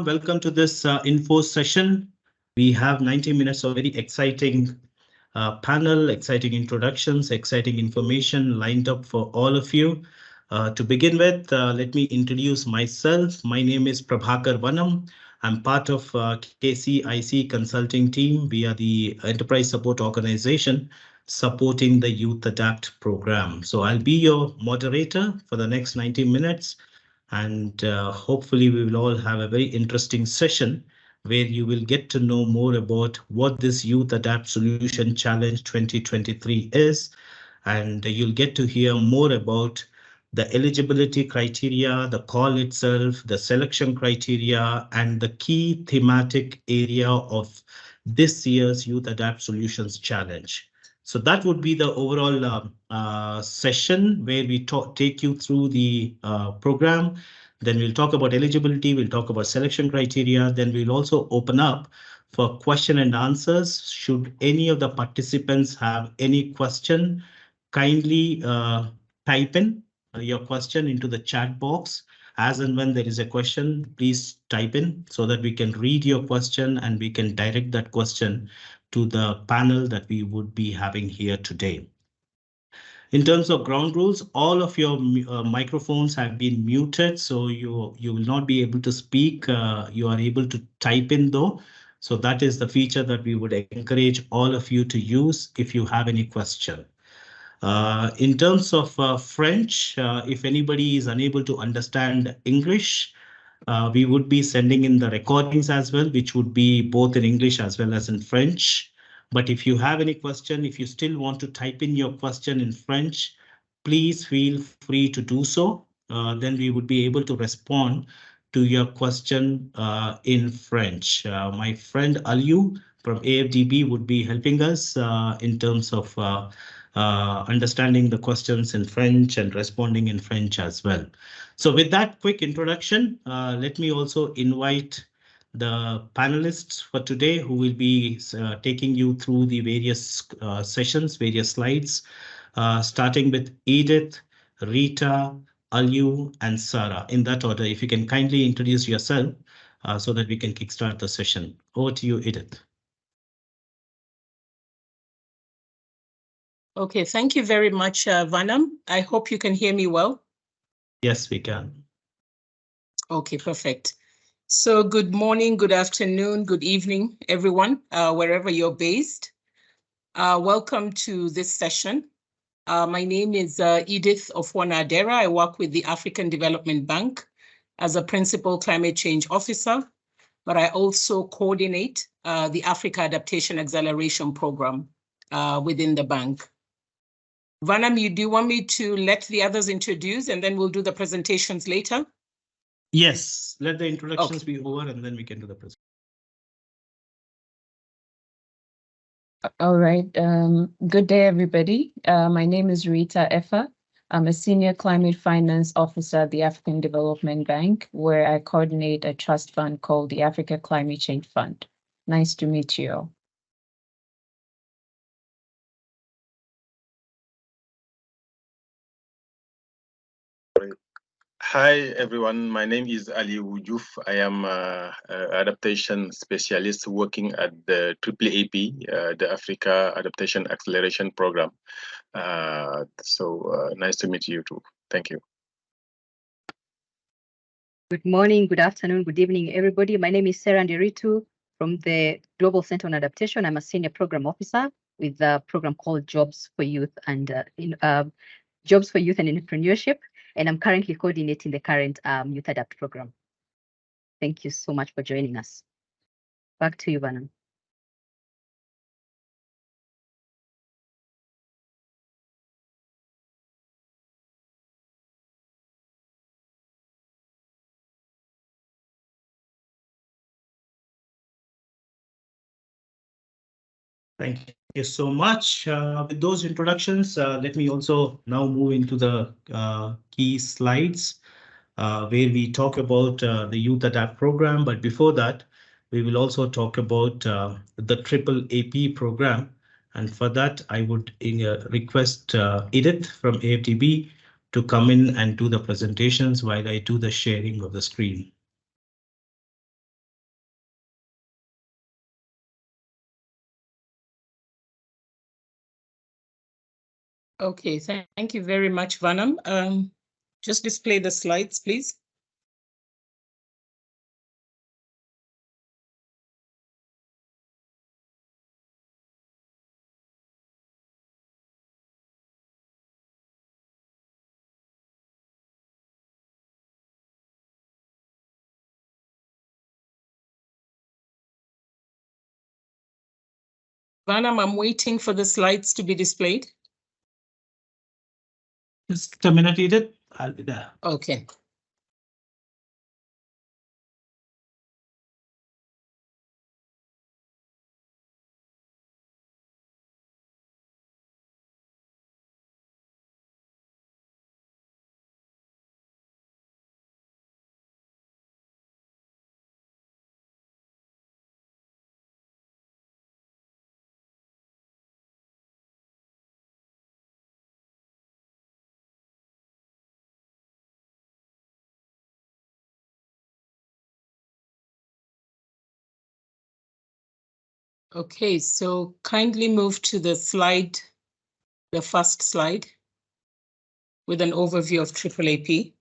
Welcome to this info session. We have 90 minutes of very exciting panel, exciting introductions, exciting information lined up for all of you. To begin with, let me introduce myself. My name is Prabhakar Vanam. I'm part of KCIC consulting team. We are the enterprise support organization supporting the YouthADAPT program. So I'll be your moderator for the next 90 minutes. And hopefully we will all have a very interesting session where you will get to know more about what this Youth Adapt Solution Challenge 2023 is. And you'll get to hear more about the eligibility criteria, the call itself, the selection criteria, and the key thematic area of this year's Youth Adapt Solutions Challenge. So that would be the overall session where we take you through the program. Then we'll talk about eligibility, we'll talk about selection criteria, then we'll also open up for question and answers. Should any of the participants have any question, kindly type in your question into the chat box. As and when there is a question, please type in so that we can read your question and we can direct that question to the panel that we would be having here today. In terms of ground rules, all of your microphones have been muted, so you will not be able to speak. You are able to type in though. So that is the feature that we would encourage all of you to use if you have any question. In terms of French, if anybody is unable to understand English, we would be sending in the recordings as well, which would be both in English as well as in French. But if you have any question, if you still want to type in your question in French, please feel free to do so. Then we would be able to respond to your question in French. My friend Aliu from AFDB would be helping us in terms of understanding the questions in French and responding in French as well. So with that quick introduction, let me also invite the panelists for today who will be taking you through the various sessions, various slides, starting with Edith, Rita, Aliu, and Sarah. In that order, if you can kindly introduce yourself so that we can kickstart the session. Over to you, Edith. Okay, thank you very much, Vanam. I hope you can hear me well. Yes, we can. Okay, perfect. So good morning, good afternoon, good evening, everyone, wherever you're based. Welcome to this session. My name is Edith Ofwana-Adera. I work with the African Development Bank as a Principal Climate Change Officer, but I also coordinate the Africa Adaptation Acceleration Program within the bank. Vanam, do you want me to let the others introduce and then we'll do the presentations later? Yes, let the introductions be over and then we can do the presentation. All right. Good day, everybody. My name is Rita Effa. I'm a Senior Climate Finance Officer at the African Development Bank, where I coordinate a trust fund called the Africa Climate Change Fund. Nice to meet you all. Hi, everyone. My name is Ali Wujuf. I am an adaptation specialist working at the AAAP, the Africa Adaptation Acceleration Program. Nice to meet you too. Thank you. Good morning, good afternoon, good evening, everybody. My name is Sarah Nderitu from the Global Center on Adaptation. I'm a Senior Program Officer with a program called Jobs for Youth and Jobs for Youth and Entrepreneurship. And I'm currently coordinating the current Youth Adapt program. Thank you so much for joining us. Back to you, Vanam. Thank you so much. With those introductions, let me also now move into the key slides where we talk about the Youth Adapt program. But before that, we will also talk about the AAAP program. And for that, I would request Edith from AFDB to come in and do the presentations while I do the sharing of the screen. Okay, thank you very much, Vanam. Just display the slides, please. Vanam, I'm waiting for the slides to be displayed. Just a minute, Edith. I'll be there. Okay. Okay, so kindly move to the slide, the first slide, with an overview of AAAP.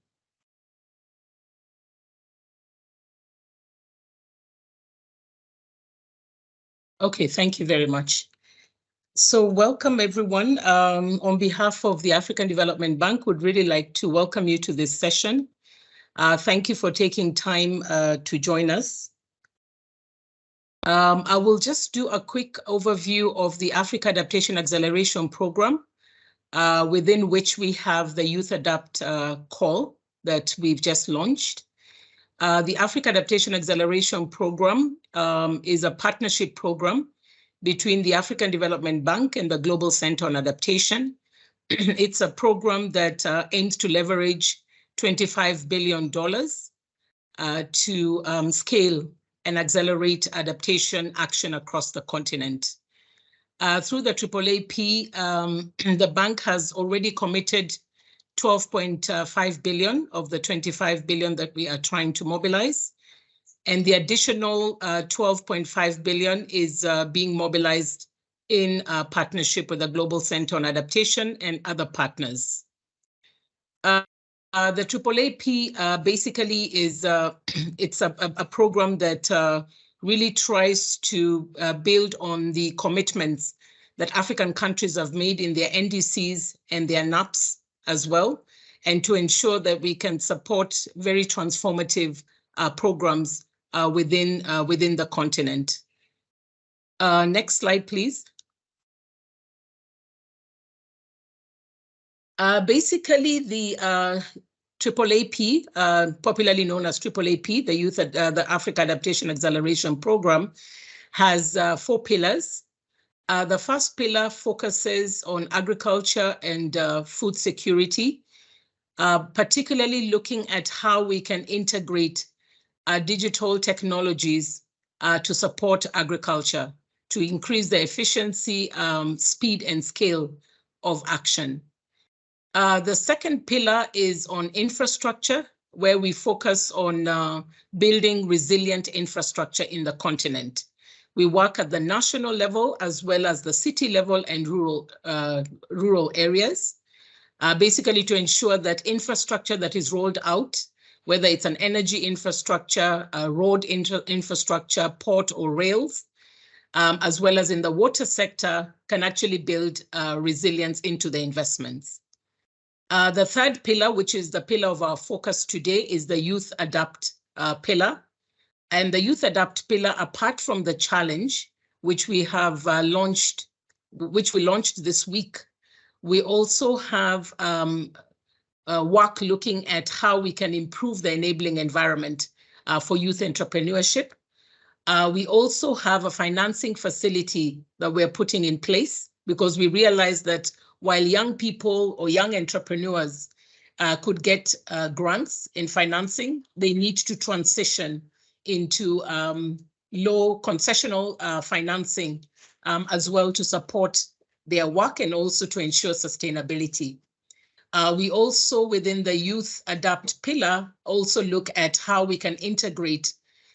Okay, thank you very much. So welcome everyone. On behalf of the African Development Bank, would really like to welcome you to this session. Thank you for taking time to join us. I will just do a quick overview of the Africa Adaptation Acceleration Program, within which we have the YouthADAPT call that we've just launched. The Africa Adaptation Acceleration Program is a partnership program between the African Development Bank and the Global Center on Adaptation. It's a program that aims to leverage $25 billion to scale and accelerate adaptation action across the continent. Through the AAAP, the bank has already committed 12.5 billion of the 25 billion that we are trying to mobilize. And the additional 12.5 billion is being mobilized in partnership with the Global Center on Adaptation and other partners. The AAAP basically is it's a program that really tries to build on the commitments that African countries have made in their NDCs and their NAPs as well, and to ensure that we can support very transformative programs within the continent. Next slide, please. Basically, the AAAP, popularly known as AAAP, the Africa Adaptation Acceleration Program, has 4 pillars. The first pillar focuses on agriculture and food security, particularly looking at how we can integrate digital technologies to support agriculture, to increase the efficiency, speed, and scale of action. The second pillar is on infrastructure, where we focus on building resilient infrastructure in the continent. We work at the national level as well as the city level and rural areas, basically to ensure that infrastructure that is rolled out, whether it's an energy infrastructure, road infrastructure, port or rails, as well as in the water sector, can actually build resilience into the investments. The third pillar, which is the pillar of our focus today, is the YouthADAPT pillar. And the YouthADAPT pillar, apart from the challenge, which we have launched this week, we also have work looking at how we can improve the enabling environment for youth entrepreneurship. We also have a financing facility that we're putting in place, because we realize that while young people or young entrepreneurs could get grants in financing, they need to transition into low concessional financing as well to support their work and also to ensure sustainability. We also, within the YouthADAPT pillar, also look at how we can integrate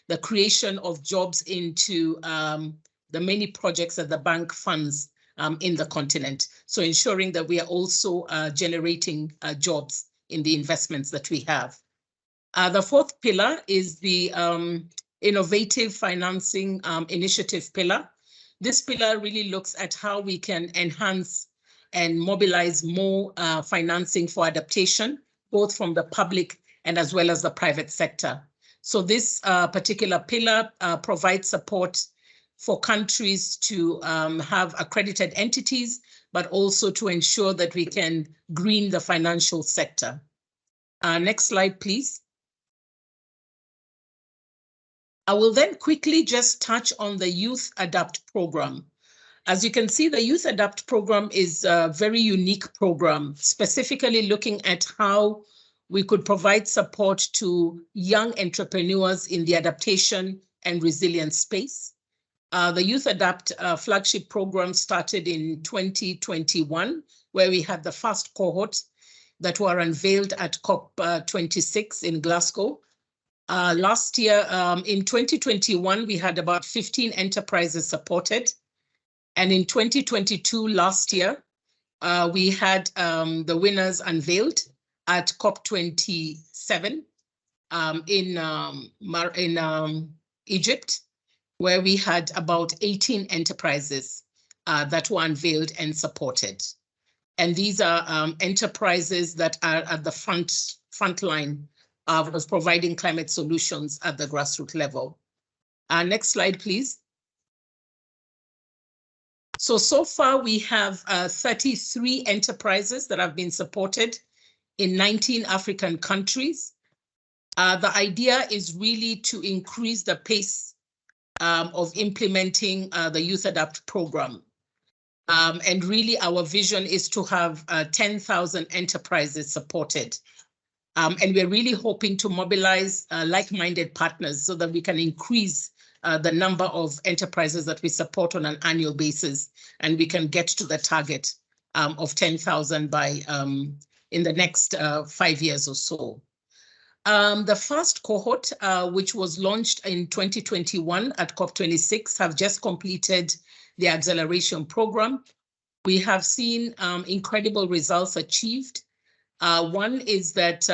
the creation of jobs into the many projects that the bank funds in the continent. So ensuring that we are also generating jobs in the investments that we have. The fourth pillar is the innovative financing initiative pillar. This pillar really looks at how we can enhance and mobilize more financing for adaptation, both from the public and as well as the private sector. So this particular pillar provides support for countries to have accredited entities, but also to ensure that we can green the financial sector. Next slide, please. I will then quickly just touch on the YouthADAPT program. As you can see, the YouthADAPT program is a very unique program, specifically looking at how we could provide support to young entrepreneurs in the adaptation and resilience space. The YouthADAPT flagship program started in 2021, where we had the first cohort that were unveiled at COP26 in Glasgow. Last year, in 2021, we had about 15 enterprises supported. And in 2022, last year, we had the winners unveiled at COP27 in Egypt, where we had about 18 enterprises that were unveiled and supported. And these are enterprises that are at the front line of providing climate solutions at the grassroots level. Next slide, please. So far we have 33 enterprises that have been supported in 19 African countries. The idea is really to increase the pace of implementing the YouthADAPT program. And really our vision is to have 10,000 enterprises supported. And we're really hoping to mobilize like-minded partners so that we can increase the number of enterprises that we support on an annual basis, and we can get to the target of 10,000 by in the next 5 years or so. The first cohort, which was launched in 2021 at COP26, have just completed the acceleration program. We have seen incredible results achieved. One is that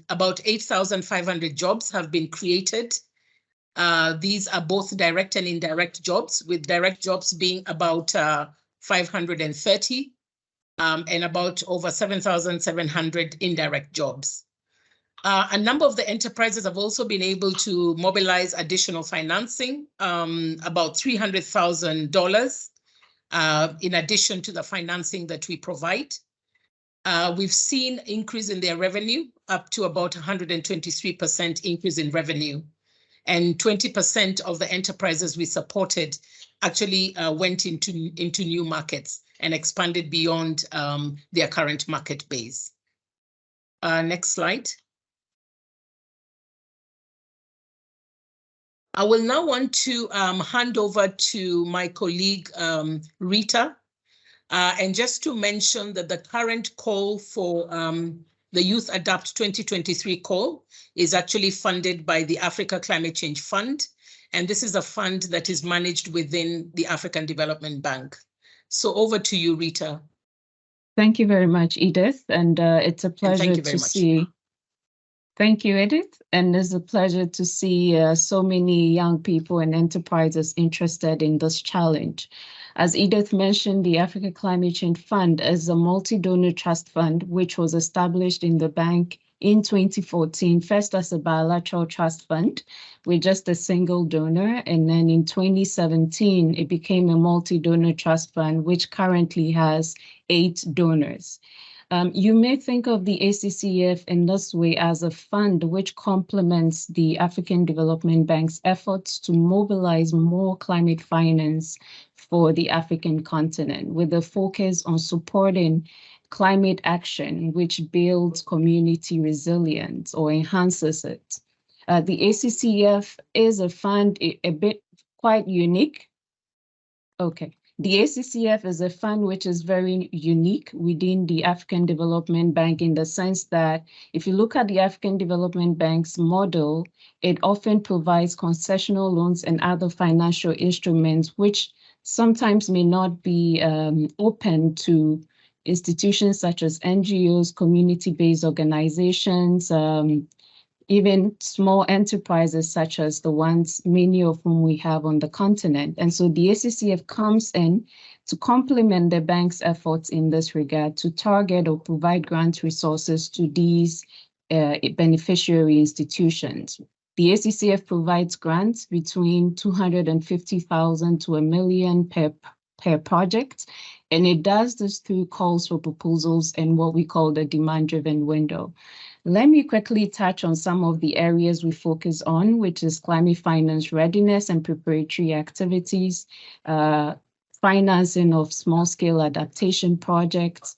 about 8,500 jobs have been created. These are both direct and indirect jobs, with direct jobs being about 530 and about over 7,700 indirect jobs. A number of the enterprises have also been able to mobilize additional financing, about $300,000 in addition to the financing that we provide. We've seen increase in their revenue, up to about 123% increase in revenue. And 20% of the enterprises we supported actually went into new markets and expanded beyond their current market base. Next slide. I will now want to hand over to my colleague, Rita. And just to mention that the current call for the YouthADAPT 2023 call is actually funded by the Africa Climate Change Fund. And this is a fund that is managed within the African Development Bank. So over to you, Rita. Thank you very much, Edith. And it's a pleasure to see. Thank you, Edith. And it's a pleasure to see so many young people and enterprises interested in this challenge. As Edith mentioned, the Africa Climate Change Fund is a multi-donor trust fund, which was established in the bank in 2014, first as a bilateral trust fund with just a single donor. And then in 2017, it became a multi-donor trust fund, which currently has 8 donors. You may think of the ACCF in this way as a fund which complements the African Development Bank's efforts to mobilize more climate finance for the African continent, with a focus on supporting climate action, which builds community resilience or enhances it. The ACCF is a fund a bit quite unique. Okay. The ACCF is a fund which is very unique within the African Development Bank in the sense that if you look at the African Development Bank's model, it often provides concessional loans and other financial instruments which sometimes may not be open to institutions such as NGOs, community-based organizations, even small enterprises such as the ones, many of whom we have on the continent. And so the ACCF comes in to complement the bank's efforts in this regard to target or provide grant resources to these beneficiary institutions. The ACCF provides grants between 250,000 to $1 million per project, and it does this through calls for proposals and what we call the demand-driven window. Let me quickly touch on some of the areas we focus on, which is climate finance readiness and preparatory activities, financing of small-scale adaptation projects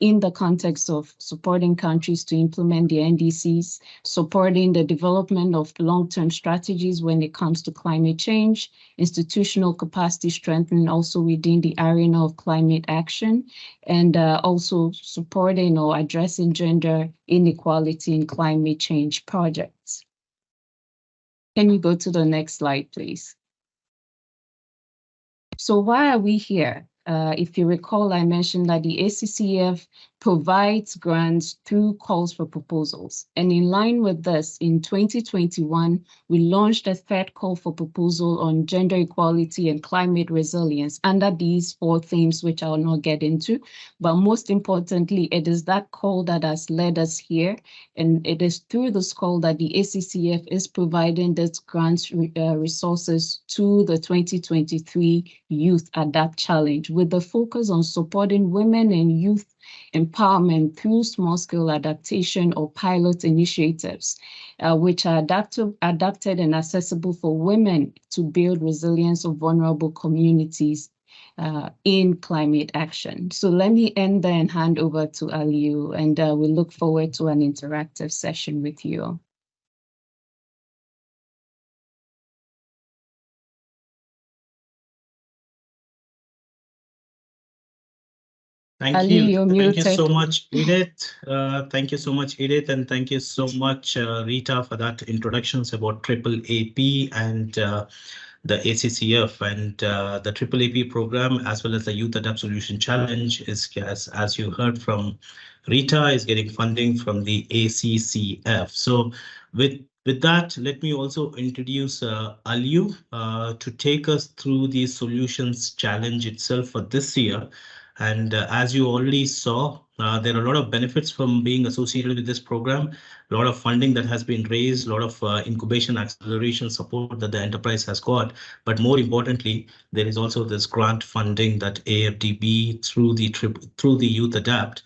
in the context of supporting countries to implement the NDCs, supporting the development of long-term strategies when it comes to climate change, institutional capacity strengthening also within the arena of climate action, and also supporting or addressing gender inequality in climate change projects. Can you go to the next slide, please? So why are we here? If you recall, I mentioned that the ACCF provides grants through calls for proposals. And in line with this, in 2021, we launched a third call for proposal on gender equality and climate resilience under these 4 themes, which I will not get into. But most importantly, it is that call that has led us here. And it is through this call that the ACCF is providing this grants resources to the 2023 Youth Adapt Challenge, with the focus on supporting women and youth empowerment through small-scale adaptation or pilot initiatives, which are adapted and accessible for women to build resilience of vulnerable communities in climate action. So let me end there and hand over to Aliu, and we look forward to an interactive session with you. Thank Ali, you. you're Thank you muted. so much, Edith. Thank you so much, Edith, and thank you so much, Rita, for that introductions about AAAP and the ACCF. And the AAAP program, as well as the Youth Adapt Solution Challenge, is, as you heard from Rita, is getting funding from the ACCF. So with that, let me also introduce Aliu to take us through the solutions challenge itself for this year. And as you already saw, there are a lot of benefits from being associated with this program, a lot of funding that has been raised, a lot of incubation acceleration support that the enterprise has got. But more importantly, there is also this grant funding that AFDB through the YouthADAPT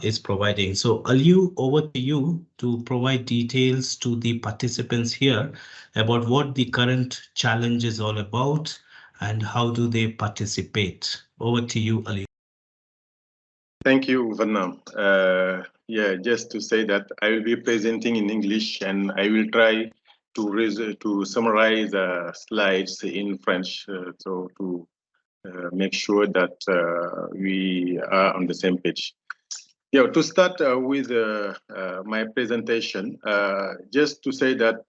is providing. So Aliu, over to you to provide details to the participants here about what the current challenge is all about and how do they participate. Over to you, Ali. Thank you, Vanna. Yeah, just to say that I will be presenting in English, and I will try to summarize the slides in French, so to make sure that we are on the same page. Yeah, to start with my presentation, just to say that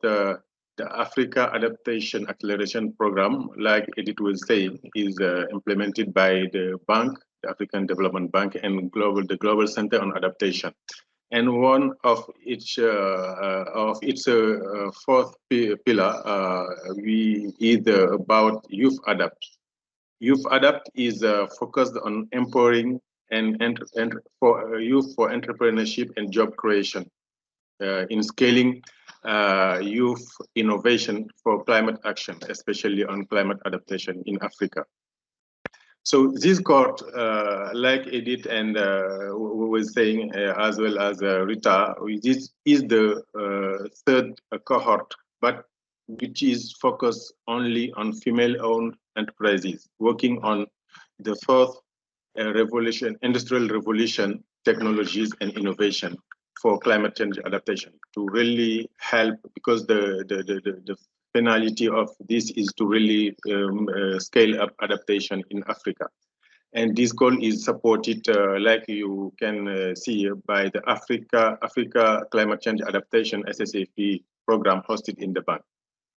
the Africa Adaptation Acceleration Program, like Edith was saying, is implemented by the bank, the African Development Bank, and the Global Center on Adaptation. And one of its 4th pillar is about YouthADAPT. YouthADAPT is focused on empowering and for youth for entrepreneurship and job creation, in scaling youth innovation for climate action, especially on climate adaptation in Africa. So this cohort, like Edith and was saying, as well as Rita, this is the 3rd cohort, but which is focused only on female-owned enterprises, working on the 4th industrial revolution, technologies and innovation for climate change adaptation to really help, because the finality of this is to really scale up adaptation in Africa. And this goal is supported, like you can see, by the Africa Climate Change Adaptation SSAP program hosted in the bank.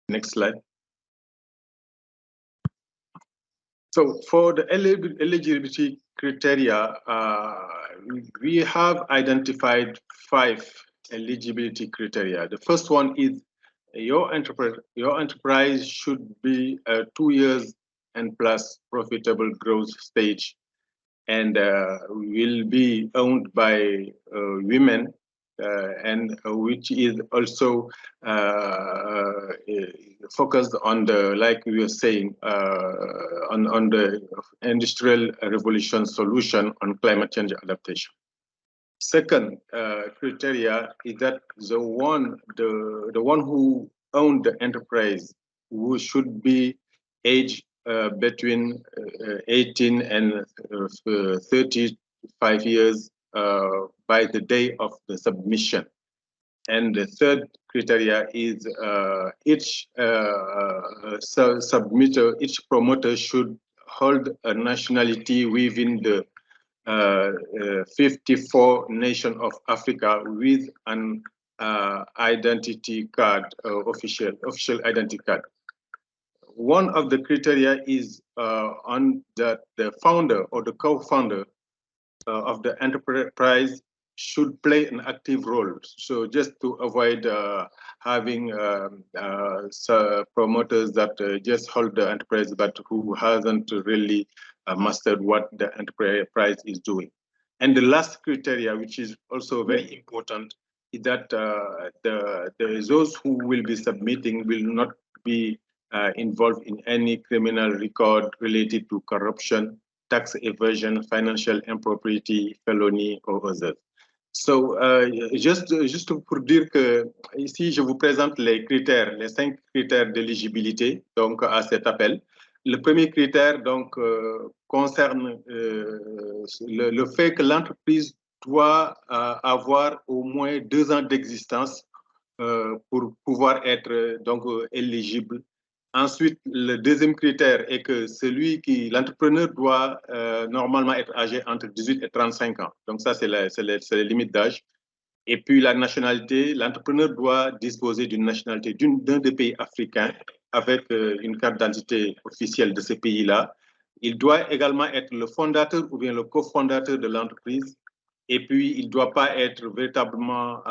Next slide. So for the eligibility criteria, we have identified 5 eligibility criteria. The first one is your enterprise should be 2 years and plus profitable growth stage, and will be owned by women, and which is also focused on the, like we were saying, on the industrial revolution solution on climate change adaptation. Second criteria is that the one who owned the enterprise, who should be aged between 18 and 35 years by the day of the submission. And the third criteria is each submitter, each promoter should hold a nationality within the 54 nations of Africa with an identity card, official identity card. One of the criteria is on that the founder or the co-founder of the enterprise should play an active role. So just to avoid having promoters that just hold the enterprise but who hasn't really mastered what the enterprise is doing. And the last criteria, which is also very important, is that those who will be submitting will not be involved in any criminal record related to corruption, tax evasion, financial impropriety, felony, or others. So, juste pour dire que ici, je vous présente les critères, les 5 critères d'éligibilité donc à cet appel. Le premier critère donc concerne le fait que l'entreprise doit avoir au moins 2 ans d'existence pour pouvoir être donc éligible. Ensuite, le deuxième critère est que l'entrepreneur doit normalement être âgé entre 18 et 35 ans. Donc ça, c'est les limites d'âge. Et puis la nationalité, l'entrepreneur doit disposer d'une nationalité d'un des pays africains avec une carte d'identité officielle de ce pays-là. Il doit également être le fondateur ou bien le cofondateur de l'entreprise. Et puis, il ne doit pas être véritablement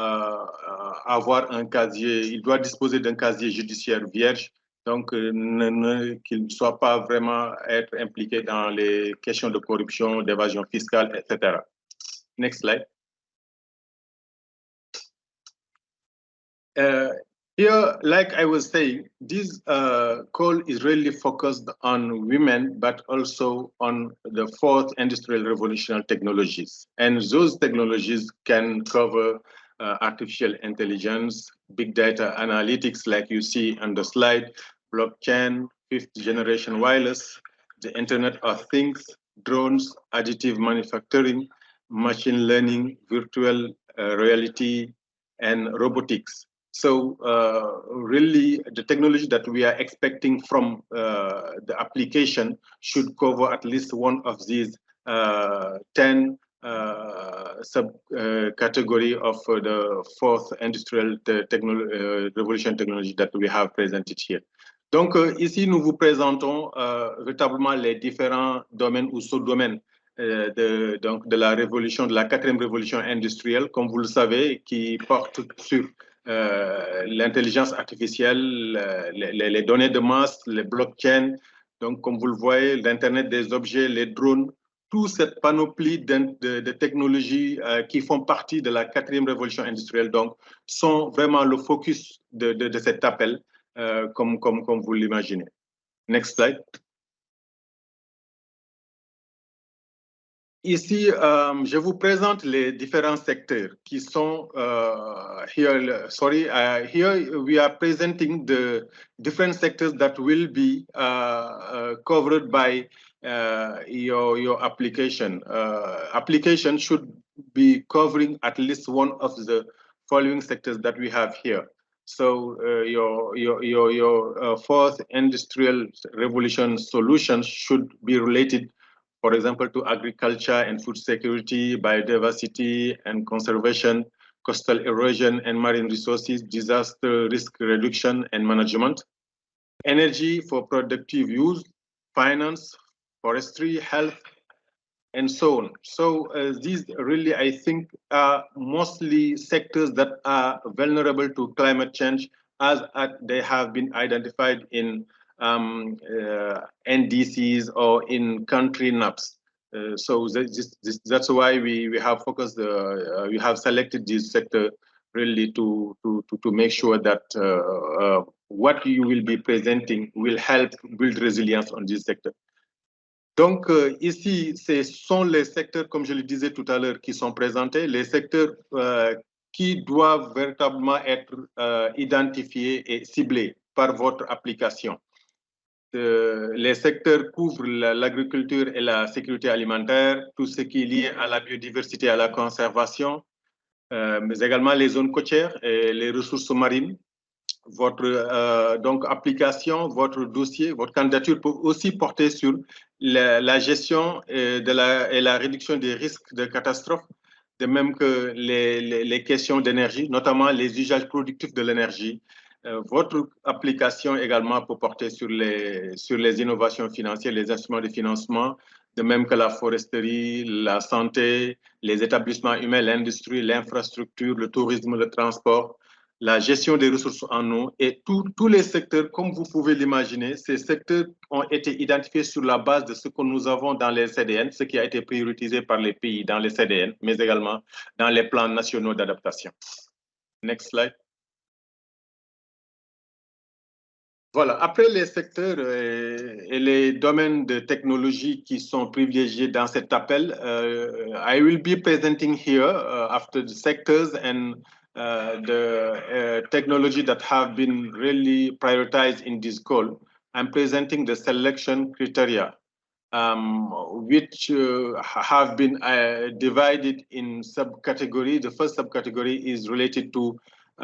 avoir un casier, il doit disposer d'un casier judiciaire vierge. Donc, qu'il ne soit pas vraiment être impliqué dans les questions de corruption, d'évasion fiscale, etc. Next slide. Here, like I was saying, this call is really focused on women, but also on the 4th industrial revolution technologies. And those technologies can cover artificial intelligence, big data analytics, like you see on the slide, blockchain, 5th generation wireless, the Internet of Things, drones, additive manufacturing, machine learning, virtual reality, and robotics. So really, the technology that we are expecting from the application should cover at least one of these 10 subcategory of the 4th industrial revolution technology that we have presented here. Donc ici, nous vous présentons véritablement les différents domaines ou sous-domaines de la révolution, de la 4e révolution industrielle, comme vous le savez, qui porte sur l'intelligence artificielle, les données de masse, les blockchains, donc comme vous le voyez, l'Internet des objets, les drones, toute cette panoplie de technologies qui font partie de la 4e révolution industrielle, donc, sont vraiment le focus de cet appel, comme vous l'imaginez. Next slide. Ici, je vous présente les différents secteurs qui sont here. Sorry, here we are presenting the different sectors that will be covered by your application. Application should be covering at least one of the following sectors that we have here. So your fourth industrial revolution solutions should be related, for example, to agriculture and food security, biodiversity and conservation, coastal erosion and marine resources, disaster risk reduction and management, energy for productive use, finance, forestry, health, and so on. So these really, I think, are mostly sectors that are vulnerable to climate change as they have been identified in NDCs or in country NAPs. So that's why we have focused, we have selected this sector really to make sure that what you will be presenting will help build resilience on this sector. Donc, ici, ce sont les secteurs, comme je le disais tout à l'heure, qui sont présentés, les secteurs qui doivent véritablement être identifiés et ciblés par votre application. Les secteurs couvrent l'agriculture et la sécurité alimentaire, tout ce qui est lié à la biodiversité et à la conservation, mais également les zones côtières et les ressources marines. Votre donc application, votre dossier, votre candidature peut aussi porter sur la gestion et la réduction des risques de catastrophes, de même que les questions d'énergie, notamment les usages productifs de l'énergie. Votre application également peut porter sur les innovations financières, les instruments de financement, de même que la foresterie, la santé, les établissements humains, l'industrie, l'infrastructure, le tourisme, le transport, la gestion des ressources en eau et tous les secteurs, comme vous pouvez l'imaginer, ces secteurs ont été identifiés sur la base de ce que nous avons dans les CDN, ce qui a été prioritisé par les pays dans les CDN, mais également dans les plans nationaux d'adaptation. Next slide. Voilà, après les secteurs et les domaines de technologie qui sont privilégiés dans cet appel, I will be presenting here after the sectors and the technology that have been really prioritized in this call. I'm presenting the selection criteria, which have been divided in subcategory. The first subcategory is related to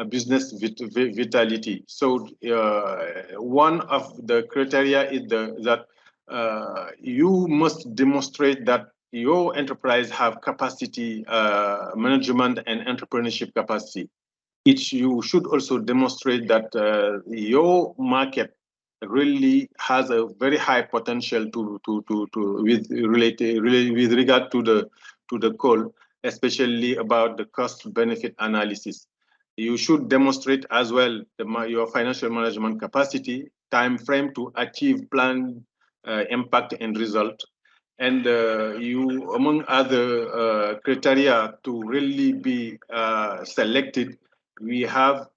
business vitality. So one of the criteria is that you must demonstrate that your enterprise have capacity, management and entrepreneurship capacity. You should also demonstrate that your market really has a very high potential with regard to the call, especially about the cost benefit analysis. You should demonstrate as well your financial management capacity, time frame to achieve planned impact and result. And you, among other criteria to really be selected, you have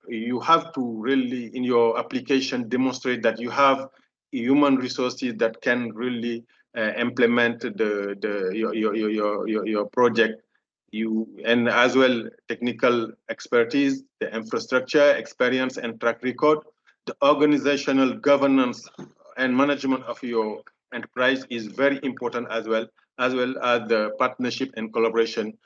to really, in your application, demonstrate that you have human resources that can really implement your project. And as well technical expertise, the infrastructure, experience and track record, the organizational governance and management of your enterprise is very important as well as the partnership and collaboration,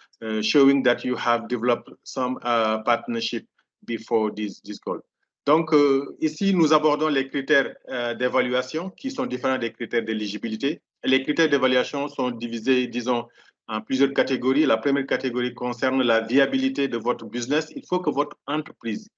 showing that you have developed some partnership before this call. Donc, ici, nous abordons les critères d'évaluation qui sont différents des critères d'éligibilité. Les critères d'évaluation sont divisés, disons, en plusieurs catégories. La première catégorie concerne la viabilité de votre business. Il faut que votre entreprise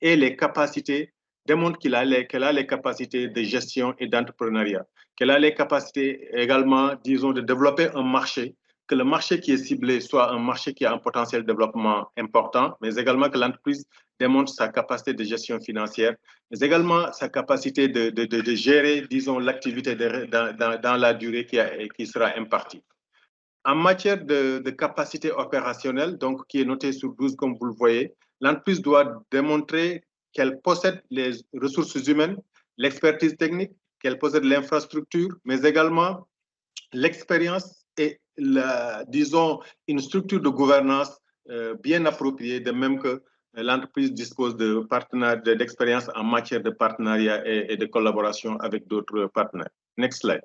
ait les capacités, démontre qu'elle a les capacités de gestion et d'entrepreneuriat, qu'elle a les capacités également, disons, de développer un marché, que le marché qui est ciblé soit un marché qui a un potentiel de développement important, mais également que l'entreprise démontre sa capacité de gestion financière, mais également sa capacité de gérer, disons, l'activité dans la durée qui sera impartie. En matière de capacité opérationnelle, donc qui est notée sur 12 comme vous le voyez, l'entreprise doit démontrer qu'elle possède les ressources humaines, l'expertise technique, qu'elle possède l'infrastructure, mais également l'expérience et, disons, une structure de gouvernance bien appropriée, de même que l'entreprise dispose d'expérience en matière de partenariat et de collaboration avec d'autres partenaires. Next slide.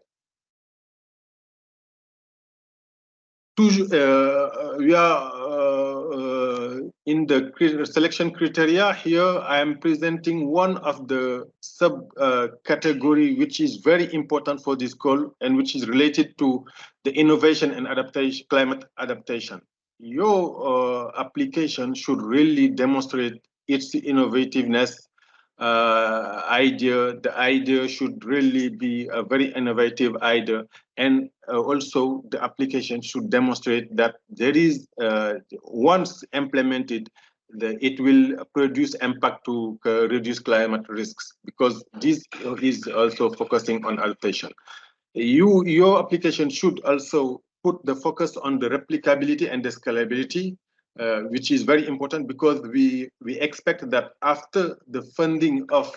in the selection criteria here, I am presenting one of the sub category which is very important for this goal and which is related to the innovation and adaptation, climate adaptation. Your application should really demonstrate its innovativeness idea. The idea should really be a very innovative idea, and also the application should demonstrate that there is once implemented, it will produce impact to reduce climate risks, because this is also focusing on adaptation. Your application should also put the focus on the replicability and the scalability, which is very important, because we expect that after the funding of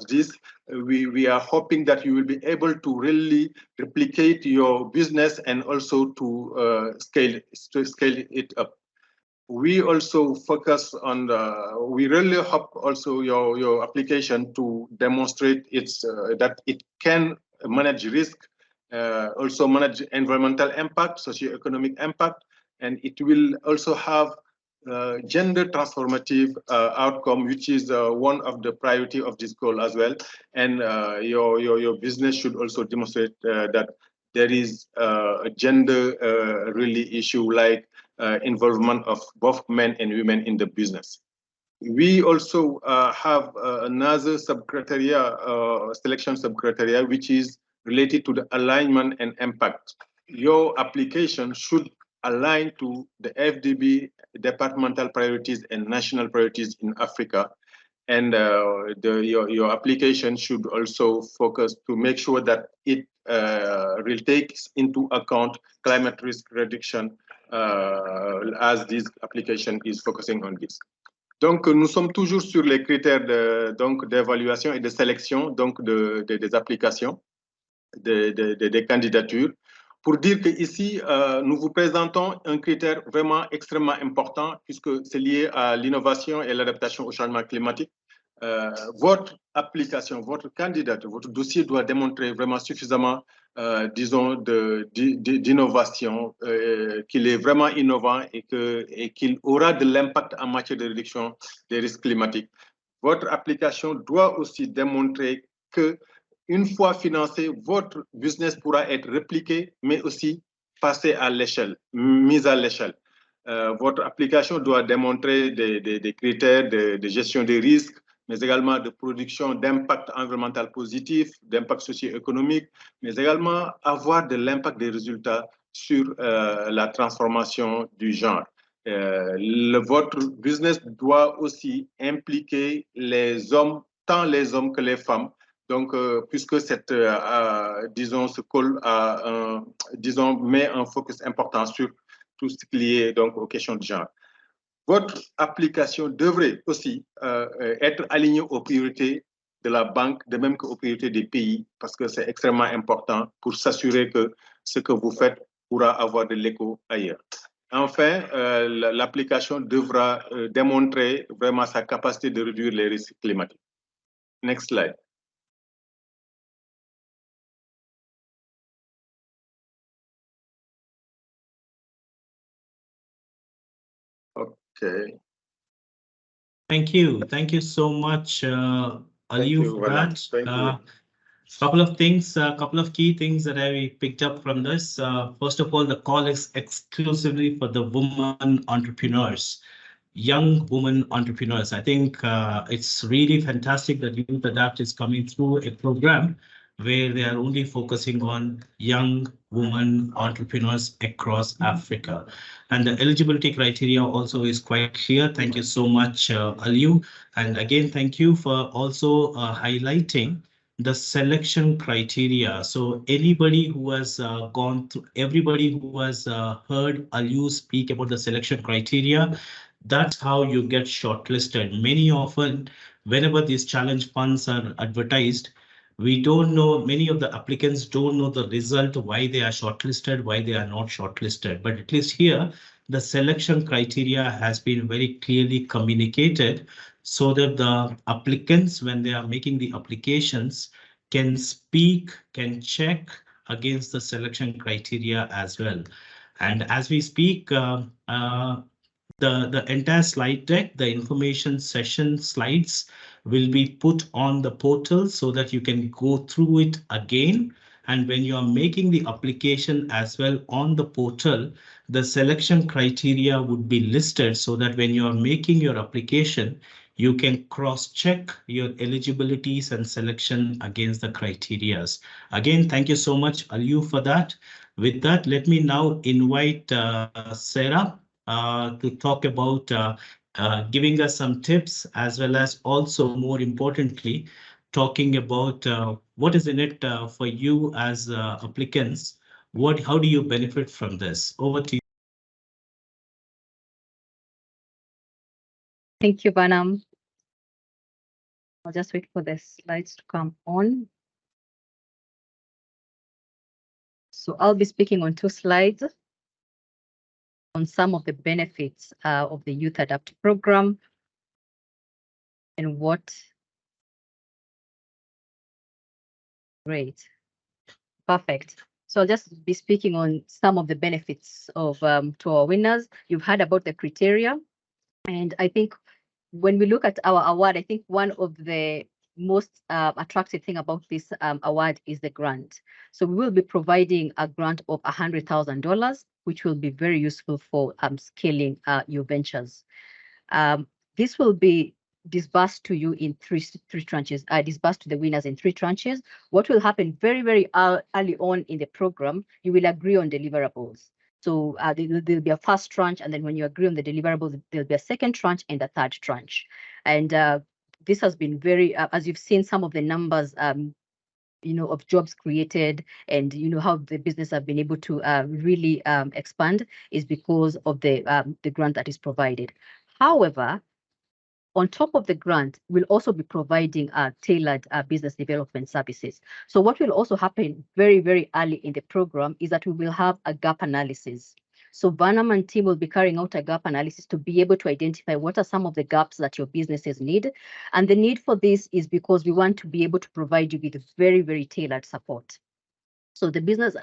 this, we are hoping that you will be able to really replicate your business and also to scale it up. We also focus on we really hope also your application to demonstrate that it can manage risk, also manage environmental impact, socio-economic impact, and it will also have gender transformative outcome, which is one of the priority of this goal as well. And your business should also demonstrate that there is a gender really issue, like involvement of both men and women in the business. We also have another subcriteria, selection subcriteria, which is related to the alignment and impact. Your application should align to the FDB departmental priorities and national priorities in Africa. And your application should also focus to make sure that it will take into account climate risk reduction, as this application is focusing on this. Donc, nous sommes toujours sur les critères d'évaluation et de sélection des applications, des candidatures. Pour dire qu'ici, nous vous présentons un critère vraiment extrêmement important, puisque c'est lié à l'innovation et l'adaptation au changement climatique. Votre application, votre candidature, votre dossier doit démontrer vraiment suffisamment, disons, d'innovation, qu'il est vraiment innovant et qu'il aura de l'impact en matière de réduction des risques climatiques. Votre application doit aussi démontrer que, une fois financé, votre business pourra être répliqué, mais aussi passé à l'échelle, mise à l'échelle. Votre application doit démontrer des critères de gestion des risques, mais également de production d'impact environnemental positif, d'impact socio-économique, mais également avoir de l'impact des résultats sur la transformation du genre. Votre business doit aussi impliquer les hommes, tant les hommes que les femmes. Donc, puisque cette, disons, ce call disons, met un focus important sur tout ce qui est lié donc aux questions de genre. Votre application devrait aussi être alignée aux priorités de la banque, de même qu'aux priorités des pays, parce que c'est extrêmement important pour s'assurer que ce que vous faites pourra avoir de l'écho ailleurs. Enfin, l'application devra démontrer vraiment sa capacité de réduire les risques climatiques. Next slide. Okay. Thank you. Thank you so much, Aliyu, for that. Thank you. Couple of things, a couple of key things that I picked up from this. First of all, the call is exclusively for the women entrepreneurs, young women entrepreneurs. I think it's really fantastic that YouthADAPT is coming through a program where they are only focusing on young women entrepreneurs across Africa. And the eligibility criteria also is quite clear. Thank you so much, Aliyu. And again, thank you for also highlighting the selection criteria. So anybody who has gone through, everybody who has heard Aliyu speak about the selection criteria, that's how you get shortlisted. Many often, whenever these challenge funds are advertised, we don't know, many of the applicants don't know the result, why they are shortlisted, why they are not shortlisted. But at least here, the selection criteria has been very clearly communicated so that the applicants, when they are making the applications, can speak, can check against the selection criteria as well. And as we speak, the entire slide deck, the information session slides will be put on the portal so that you can go through it again. And when you are making the application as well on the portal, the selection criteria would be listed so that when you are making your application, you can cross-check your eligibilities and selection against the criterias. Again, thank you so much, Aliyu, for that. With that, let me now invite Sarah to talk about giving us some tips, as well as also, more importantly, talking about what is in it for you as applicants. How do you benefit from this? Over to you. Thank you, Banam. I'll just wait for the slides to come on. So I'll be speaking on 2 slides on some of the benefits of the YouthADAPT program and what. Great. Perfect. So I'll just be speaking on some of the benefits of to our winners. You've heard about the criteria, and I think when we look at our award, I think one of the most attractive thing about this award is the grant. So we will be providing a grant of $100,000, which will be very useful for scaling your ventures. This will be disbursed to you in three tranches, disbursed to the winners in 3 tranches. What will happen very early on in the program, you will agree on deliverables. So there'll be a first tranche, and then when you agree on the deliverables, there'll be a second tranche and a third tranche. And this has been very, as you've seen some of the numbers, of jobs created, and how the business have been able to really expand, is because of the grant that is provided. However, on top of the grant, we'll also be providing tailored business development services. So what will also happen very early in the program is that we will have a gap analysis. So Banam and team will be carrying out a gap analysis to be able to identify what are some of the gaps that your businesses need. And the need for this is because we want to be able to provide you with very tailored support. So the business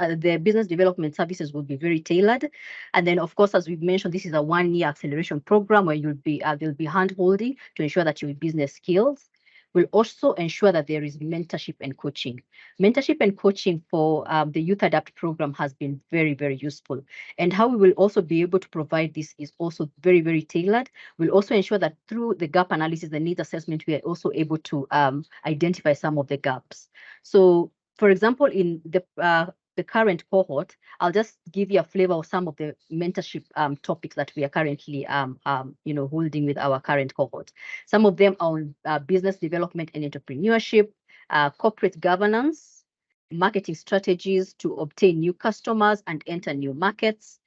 development services will be very tailored. And then, of course, as we've mentioned, this is a 1-year acceleration program where there'll be hand-holding to ensure that your business skills. We'll also ensure that there is mentorship and coaching. Mentorship and coaching for the YouthADAPT program has been very useful. And how we will also be able to provide this is also very tailored. We'll also ensure that through the gap analysis, the needs assessment, we are also able to identify some of the gaps. So, for example, in the current cohort, I'll just give you a flavor of some of the mentorship topics that we are currently holding with our current cohort. Some of them are on business development and entrepreneurship, corporate governance, marketing strategies to obtain new customers and enter new markets.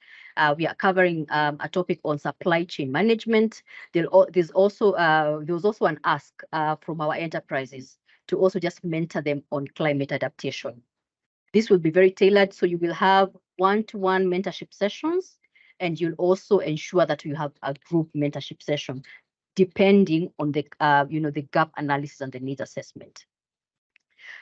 We are covering a topic on supply chain management. There was also an ask from our enterprises to also just mentor them on climate adaptation. This will be very tailored, so you will have one-to-one mentorship sessions, and you'll also ensure that you have a group mentorship session, depending on the the gap analysis and the needs assessment.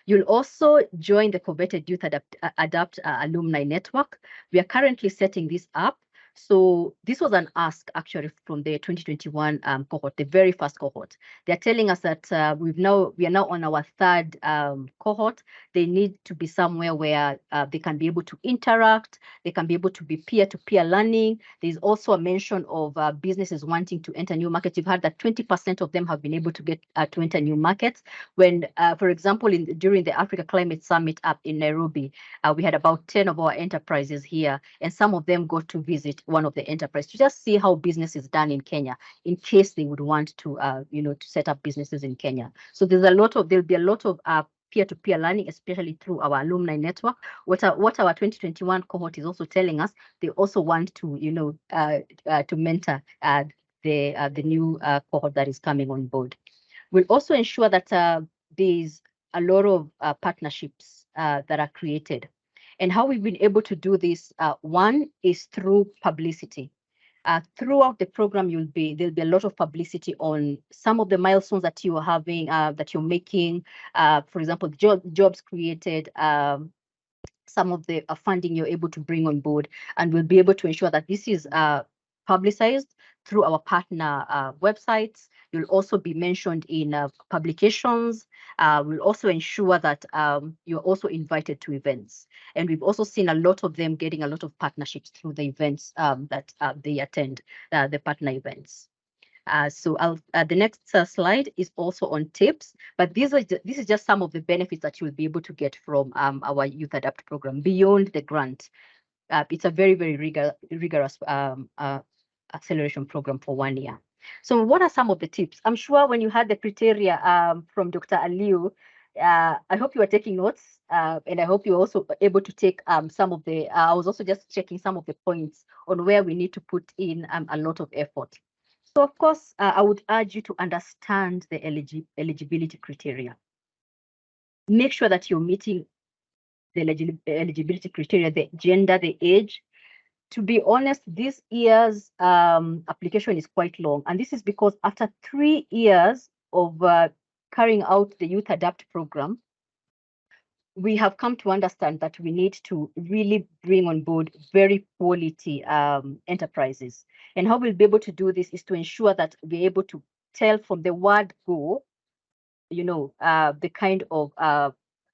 You'll also join the coveted YouthADAPT alumni network. We are currently setting this up. So this was an ask actually from the 2021 cohort, the very first cohort. They're telling us that we are now on our 3rd cohort. They need to be somewhere where they can be able to interact. They can be able to be peer-to-peer learning. There's also a mention of businesses wanting to enter new markets. You've heard that 20% of them have been able to get to enter new markets. When, for example, during the Africa Climate Summit up in Nairobi, we had about 10 of our enterprises here, and some of them got to visit one of the enterprises to just see how business is done in Kenya, in case they would want to, to set up businesses in Kenya. So there'll be a lot of peer-to-peer learning, especially through our alumni network. What our 2021 cohort is also telling us, they also want to, to mentor the new cohort that is coming on board. We'll also ensure that there's a lot of partnerships that are created. And how we've been able to do this, one is through publicity. Throughout the program, there'll be a lot of publicity on some of the milestones that you are having, that you're making. For example, jobs created, some of the funding you're able to bring on board, and we'll be able to ensure that this is publicized through our partner websites. You'll also be mentioned in publications. We'll also ensure that you're also invited to events. And we've also seen a lot of them getting a lot of partnerships through the events that they attend, the partner events. So the next slide is also on tips, but this is just some of the benefits that you'll be able to get from our YouthADAPT program beyond the grant. It's a very, very rigorous acceleration program for 1 year. So what are some of the tips? I'm sure when you had the criteria from Dr. Aliu, I hope you are taking notes, and I hope you're also able to take some of the, I was also just checking some of the points on where we need to put in a lot of effort. So of course, I would urge you to understand the eligibility criteria. Make sure that you're meeting the eligibility criteria, the gender, the age. To be honest, this year's application is quite long. And this is because after 3 years of carrying out the YouthADAPT program, we have come to understand that we need to really bring on board very quality enterprises. And how we'll be able to do this is to ensure that we're able to tell from the word go, the kind of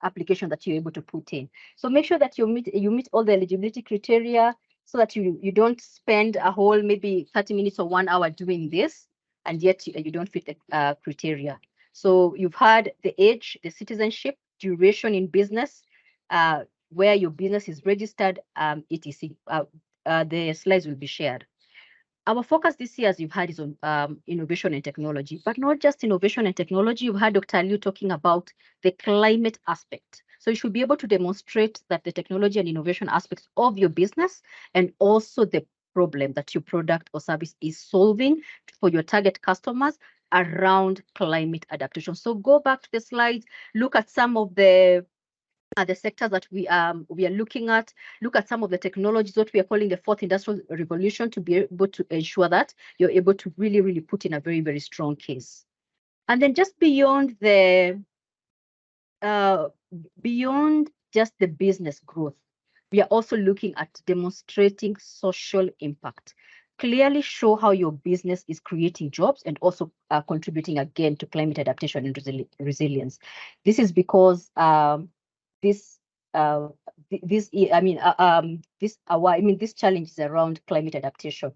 application that you're able to put in. So make sure that you meet all the eligibility criteria so that you don't spend a whole maybe 30 minutes or 1 hour doing this, and yet you don't fit the criteria. So you've had the age, the citizenship, duration in business, where your business is registered, etc. The slides will be shared. Our focus this year, as you've heard, is on innovation and technology, but not just innovation and technology. You've heard Dr. Liu talking about the climate aspect. So you should be able to demonstrate that the technology and innovation aspects of your business and also the problem that your product or service is solving for your target customers around climate adaptation. So go back to the slides, look at some of the sectors that we are looking at, look at some of the technologies, what we are calling the fourth industrial revolution, to be able to ensure that you're able to really, really put in a very, very strong case. And then just beyond just the business growth, we are also looking at demonstrating social impact. Clearly show how your business is creating jobs and also contributing again to climate adaptation and resilience. This is because this challenge is around climate adaptation.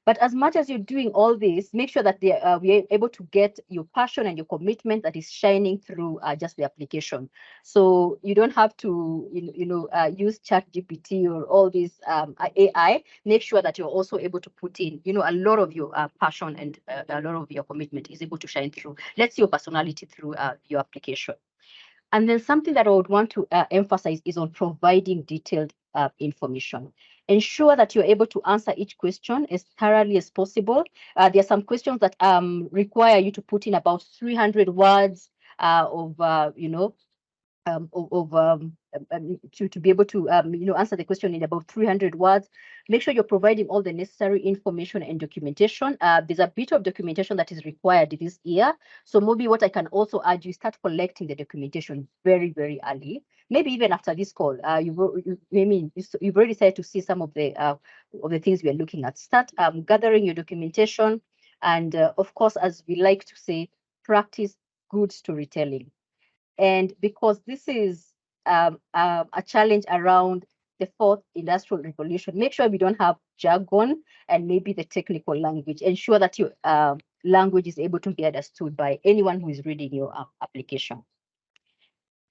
But as much as you're doing all this, make sure that we are able to get your passion and your commitment that is shining through just the application. So you don't have to, use ChatGPT or all these AI. Make sure that you're also able to put in, a lot of your passion and a lot of your commitment is able to shine through. Let's see your personality through your application. And then something that I would want to emphasize is on providing detailed information. Ensure that you're able to answer each question as thoroughly as possible. There are some questions that require you to put in about 300 words to be able to answer the question in about 300 words. Make sure you're providing all the necessary information and documentation. There's a bit of documentation that is required this year. So maybe what I can also urge you, start collecting the documentation very, very early. Maybe even after this call, you've already started to see some of the things we are looking at. Start gathering your documentation, and of course, as we like to say, practice good storytelling. And because this is a challenge around the fourth industrial revolution, make sure we don't have jargon and maybe the technical language. Ensure that your language is able to be understood by anyone who is reading your application.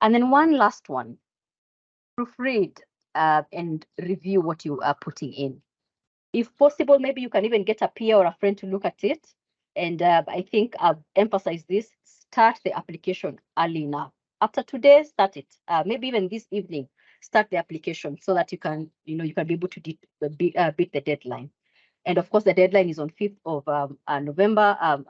And then one last one, proofread and review what you are putting in. If possible, maybe you can even get a peer or a friend to look at it. And I think I've emphasized this, start the application early enough. After today, start it. Maybe even this evening, start the application so that you can be able to beat the deadline. And of course, the deadline is on 5th of November.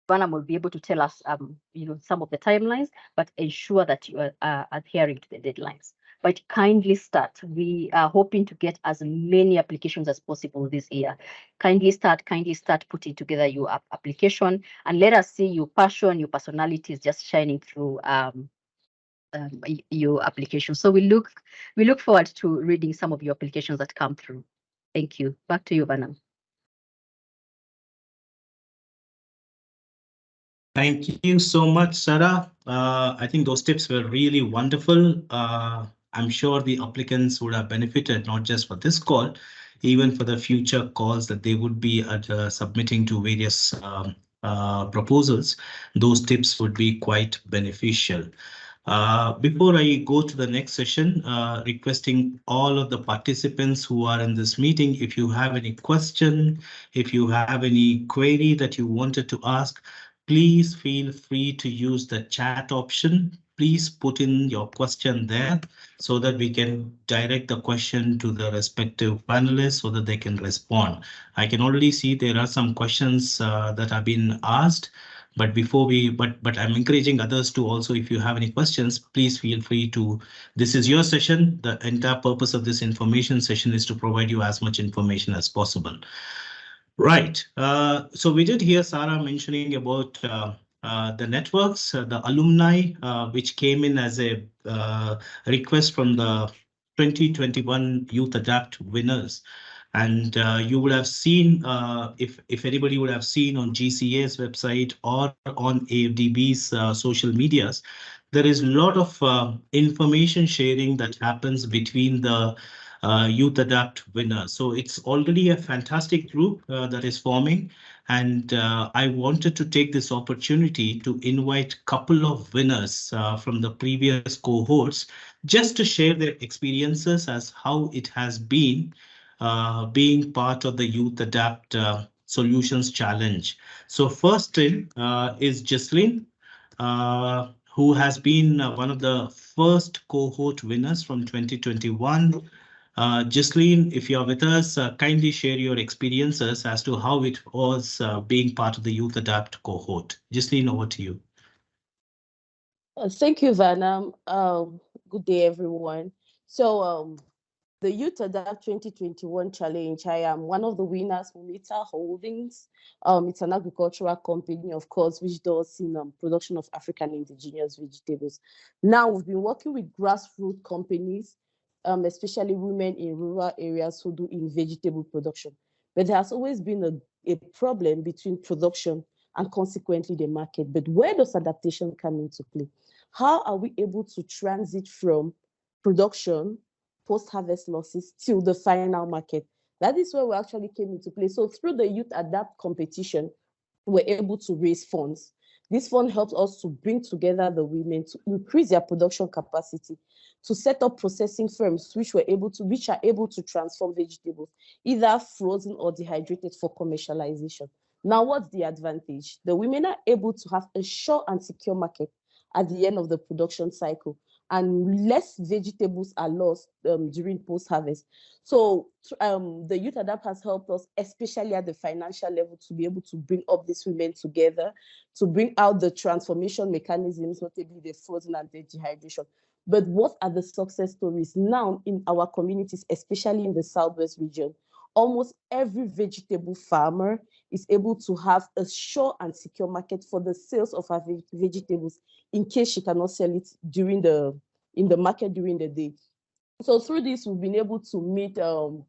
Banam will be able to tell us, some of the timelines, but ensure that you are adhering to the deadlines. But kindly start. We are hoping to get as many applications as possible this year. Kindly start putting together your application, and let us see your passion, your personality is just shining through your application. So we look forward to reading some of your applications that come through. Thank you. Back to you, Banam. Thank you so much, Sarah. I think those tips were really wonderful. I'm sure the applicants would have benefited not just for this call, even for the future calls that they would be submitting to various proposals. Those tips would be quite beneficial. Before I go to the next session, requesting all of the participants who are in this meeting, if you have any question, if you have any query that you wanted to ask, please feel free to use the chat option. Please put in your question there so that we can direct the question to the respective panelists so that they can respond. I can already see there are some questions that have been asked. But but I'm encouraging others to also, if you have any questions, please feel free to. This is your session. The entire purpose of this information session is to provide you as much information as possible. Right. So we did hear Sarah mentioning about the networks, the alumni, which came in as a request from the 2021 Youth Adapt winners. And you would have seen, if anybody would have seen on GCA's website or on AFDB's social medias, there is a lot of information sharing that happens between the Youth Adapt winners. So it's already a fantastic group that is forming. And I wanted to take this opportunity to invite a couple of winners from the previous cohorts just to share their experiences as how it has been being part of the Youth Adapt Solutions Challenge. So first in is Jocelyn, who has been one of the first cohort winners from 2021. Jocelyn, if you're with us, kindly share your experiences as to how it was being part of the Youth Adapt cohort. Jocelyn, over to you. Thank you, Vanna. Good day, everyone. So the Youth Adapt 2021 Challenge, I am one of the winners from Meta Holdings. It's an agricultural company, of course, which does in production of African indigenous vegetables. Now, we've been working with grassroots companies, especially women in rural areas who do in vegetable production. But there has always been a problem between production and consequently the market. But where does adaptation come into play? How are we able to transit from production, post-harvest losses, to the final market? That is where we actually came into play. So through the Youth Adapt competition, we're able to raise funds. This fund helps us to bring together the women to increase their production capacity, to set up processing firms which are able to transform vegetables, either frozen or dehydrated for commercialization. Now, what's the advantage? The women are able to have a sure and secure market at the end of the production cycle, and less vegetables are lost during post-harvest. So the Youth Adapt has helped us, especially at the financial level, to be able to bring up these women together, to bring out the transformation mechanisms, notably the frozen and the dehydration. But what are the success stories now in our communities, especially in the Southwest region? Almost every vegetable farmer is able to have a sure and secure market for the sales of her vegetables in case she cannot sell it in the market during the day. So through this, we've been able to meet other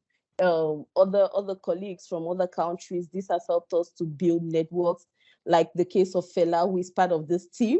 colleagues from other countries. This has helped us to build networks, like the case of Fela, who is part of this team.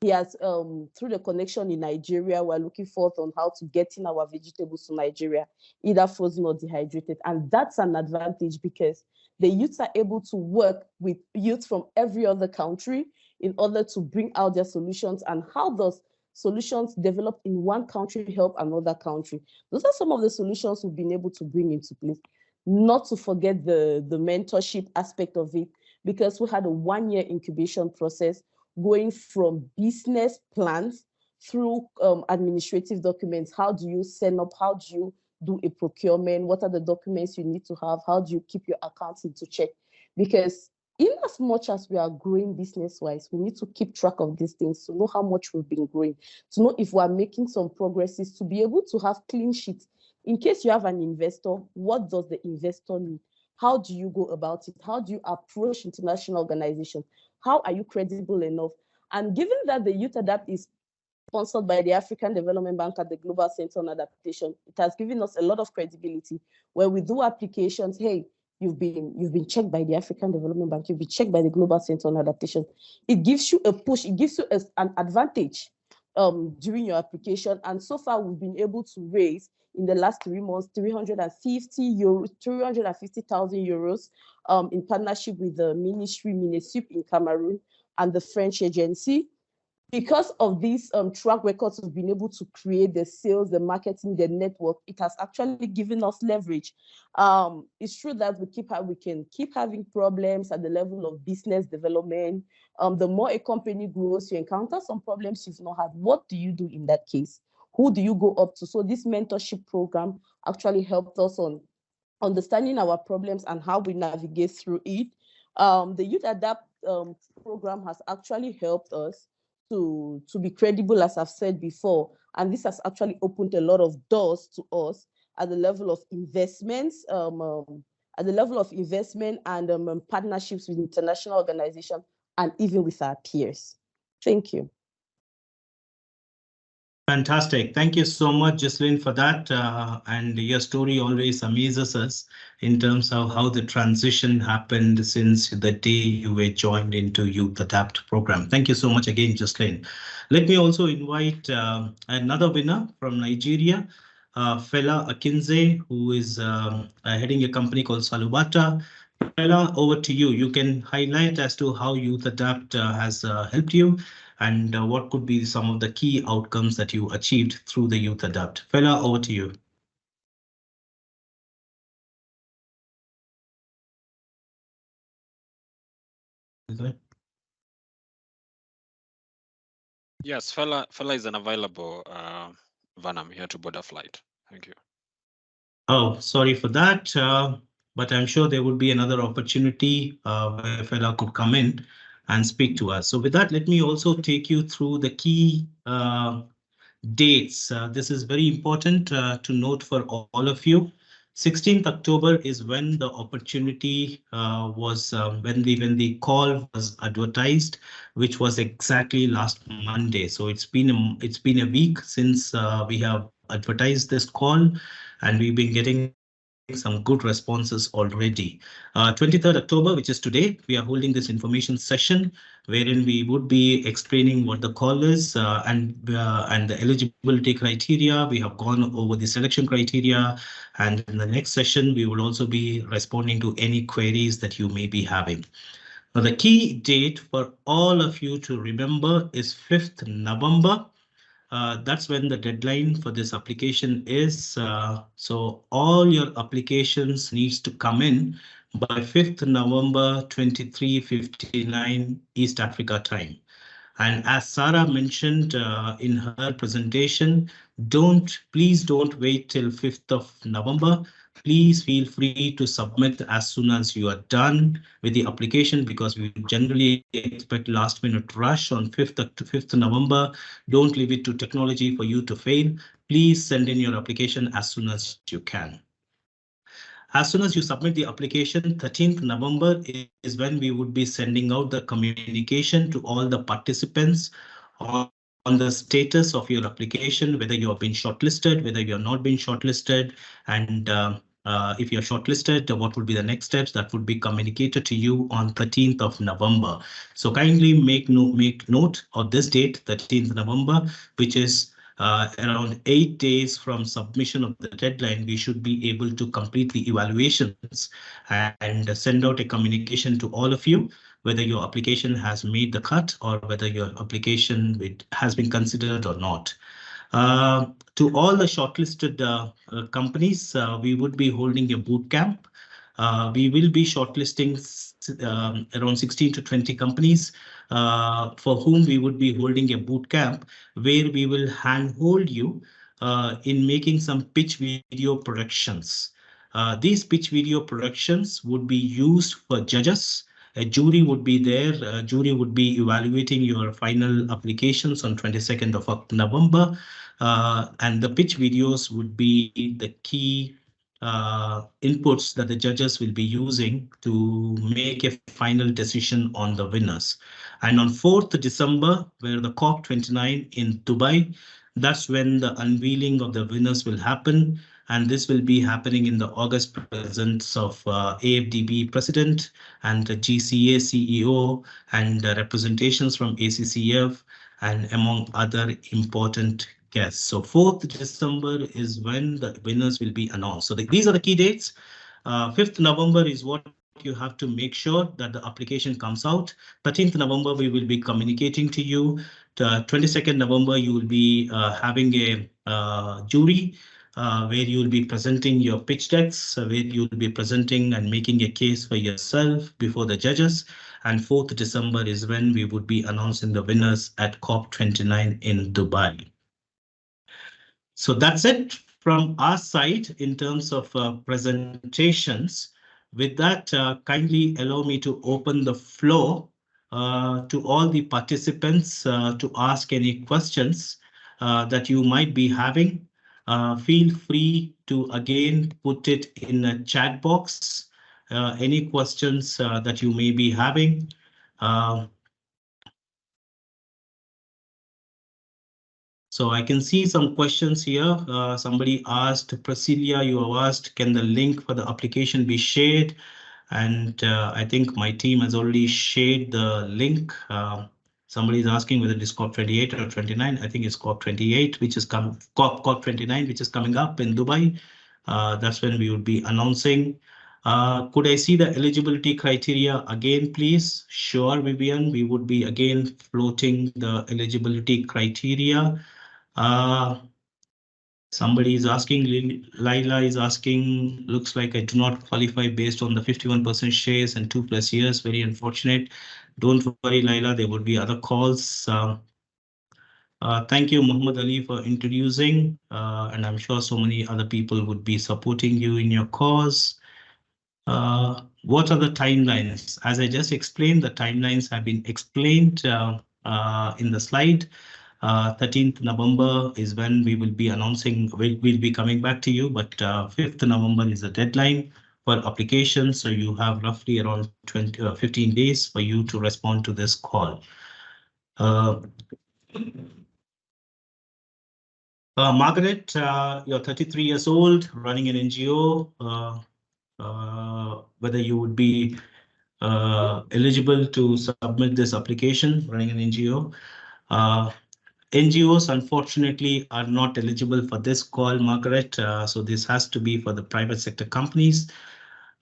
He has, through the connection in Nigeria, we're looking forth on how to get in our vegetables to Nigeria, either frozen or dehydrated. And that's an advantage because the youths are able to work with youth from every other country in order to bring out their solutions. And how does solutions developed in one country help another country? Those are some of the solutions we've been able to bring into place. Not to forget the mentorship aspect of it, because we had a 1-year incubation process going from business plans through administrative documents. How do you send up? How do you do a procurement? What are the documents you need to have? How do you keep your accounts into check? Because in as much as we are growing business-wise, we need to keep track of these things to know how much we've been growing, to know if we're making some progresses, to be able to have clean sheets. In case you have an investor, what does the investor need? How do you go about it? How do you approach international organizations? How are you credible enough? And given that the Youth Adapt is sponsored by the African Development Bank at the Global Center on Adaptation, it has given us a lot of credibility where we do applications. Hey, you've been checked by the African Development Bank, you've been checked by the Global Center on Adaptation. It gives you a push, it gives you an advantage during your application. And so far, we've been able to raise in the last 3 months 350,000 euros in partnership with the Ministry MINESUP in Cameroon and the French agency. Because of these track records we've been able to create, the sales, the marketing, the network, it has actually given us leverage. It's true that we can keep having problems at the level of business development. The more a company grows, you encounter some problems you've not had. What do you do in that case? Who do you go up to? So this mentorship program actually helped us on understanding our problems and how we navigate through it. The YouthADAPT program has actually helped us to be credible, as I've said before, and this has actually opened a lot of doors to us at the level of investments, and partnerships with international organizations, and even with our peers. Thank you. Fantastic. Thank you so much, Jocelyn, for that. And your story always amazes us in terms of how the transition happened since the day you were joined into YouthADAPT program. Thank you so much again, Jocelyn. Let me also invite another winner from Nigeria, Fela Akinze, who is heading a company called Salubata. Fela, over to you. You can highlight as to how YouthADAPT has helped you, and what could be some of the key outcomes that you achieved through the YouthADAPT. Fela, over to you. Yes, Fela is unavailable. Van, I'm here to board a flight. Thank you. Oh, sorry for that, but I'm sure there would be another opportunity where Fela could come in and speak to us. So with that, let me also take you through the key dates. This is very important to note for all of you. 16th October is when the opportunity was, when the call was advertised, which was exactly last Monday. So it's been a week since we have advertised this call, and we've been getting some good responses already. 23rd October, which is today, we are holding this information session wherein we would be explaining what the call is and the eligibility criteria. We have gone over the selection criteria, and in the next session, we will also be responding to any queries that you may be having. Now, the key date for all of you to remember is 5th November. That's when the deadline for this application is. So all your applications needs to come in by 5th November 23:59 East Africa time. And as Sarah mentioned in her presentation, please don't wait till 5th of November. Please feel free to submit as soon as you are done with the application, because we generally expect last minute rush on 5th November. Don't leave it to technology for you to fail. Please send in your application as soon as you can. As soon as you submit the application, 13th November is when we would be sending out the communication to all the participants on the status of your application, whether you have been shortlisted, whether you have not been shortlisted, and if you're shortlisted, what would be the next steps that would be communicated to you on 13th of November. So kindly make note of this date, 13th November, which is around 8 days from submission of the deadline. We should be able to complete the evaluations and send out a communication to all of you, whether your application has made the cut or whether your application has been considered or not. To all the shortlisted companies, we would be holding a boot camp. We will be shortlisting around 16 to 20 companies for whom we would be holding a boot camp, where we will handhold you in making some pitch video productions. These pitch video productions would be used for judges. A jury would be there. A jury would be evaluating your final applications on 22nd of November. And the pitch videos would be the key inputs that the judges will be using to make a final decision on the winners. And on 4th December, where the COP29 in Dubai, that's when the unveiling of the winners will happen. and this will be happening in the August presence of AFDB President and the GCA CEO and representations from ACCF and among other important guests. So 4th December is when the winners will be announced. So these are the key dates. 5th November is what you have to make sure that the application comes out. 13th November, we will be communicating to you. 22nd November, you will be having a jury where you will be presenting your pitch decks, where you will be presenting and making a case for yourself before the judges. And 4th December is when we would be announcing the winners at COP29 in Dubai. So that's it from our side in terms of presentations. With that, kindly allow me to open the floor to all the participants to ask any questions that you might be having. Feel free to again put it in a chat box, any questions that you may be having. So I can see some questions here. Somebody asked, Priscilla, you have asked, can the link for the application be shared? And I think my team has already shared the link. Somebody is asking whether it is COP28 or 29. I think it's COP28, which is COP29, which is coming up in Dubai. That's when we would be announcing. Could I see the eligibility criteria again, please? Sure, Vivian, we would be again floating the eligibility criteria. Somebody is asking, Laila is asking, looks like I do not qualify based on the 51% shares and 2+ years. Very unfortunate. Don't worry, Laila, there would be other calls. Thank you, Muhammad Ali, for introducing, and I'm sure so many other people would be supporting you in your cause. What are the timelines? As I just explained, the timelines have been explained in the slide. 13th November is when we will be announcing, we'll be coming back to you, but 5th November is the deadline for applications. So you have roughly around 15 days for you to respond to this call. Margaret, you're 33 years old, running an NGO. Whether you would be eligible to submit this application, running an NGO. NGOs, unfortunately, are not eligible for this call, Margaret. So this has to be for the private sector companies.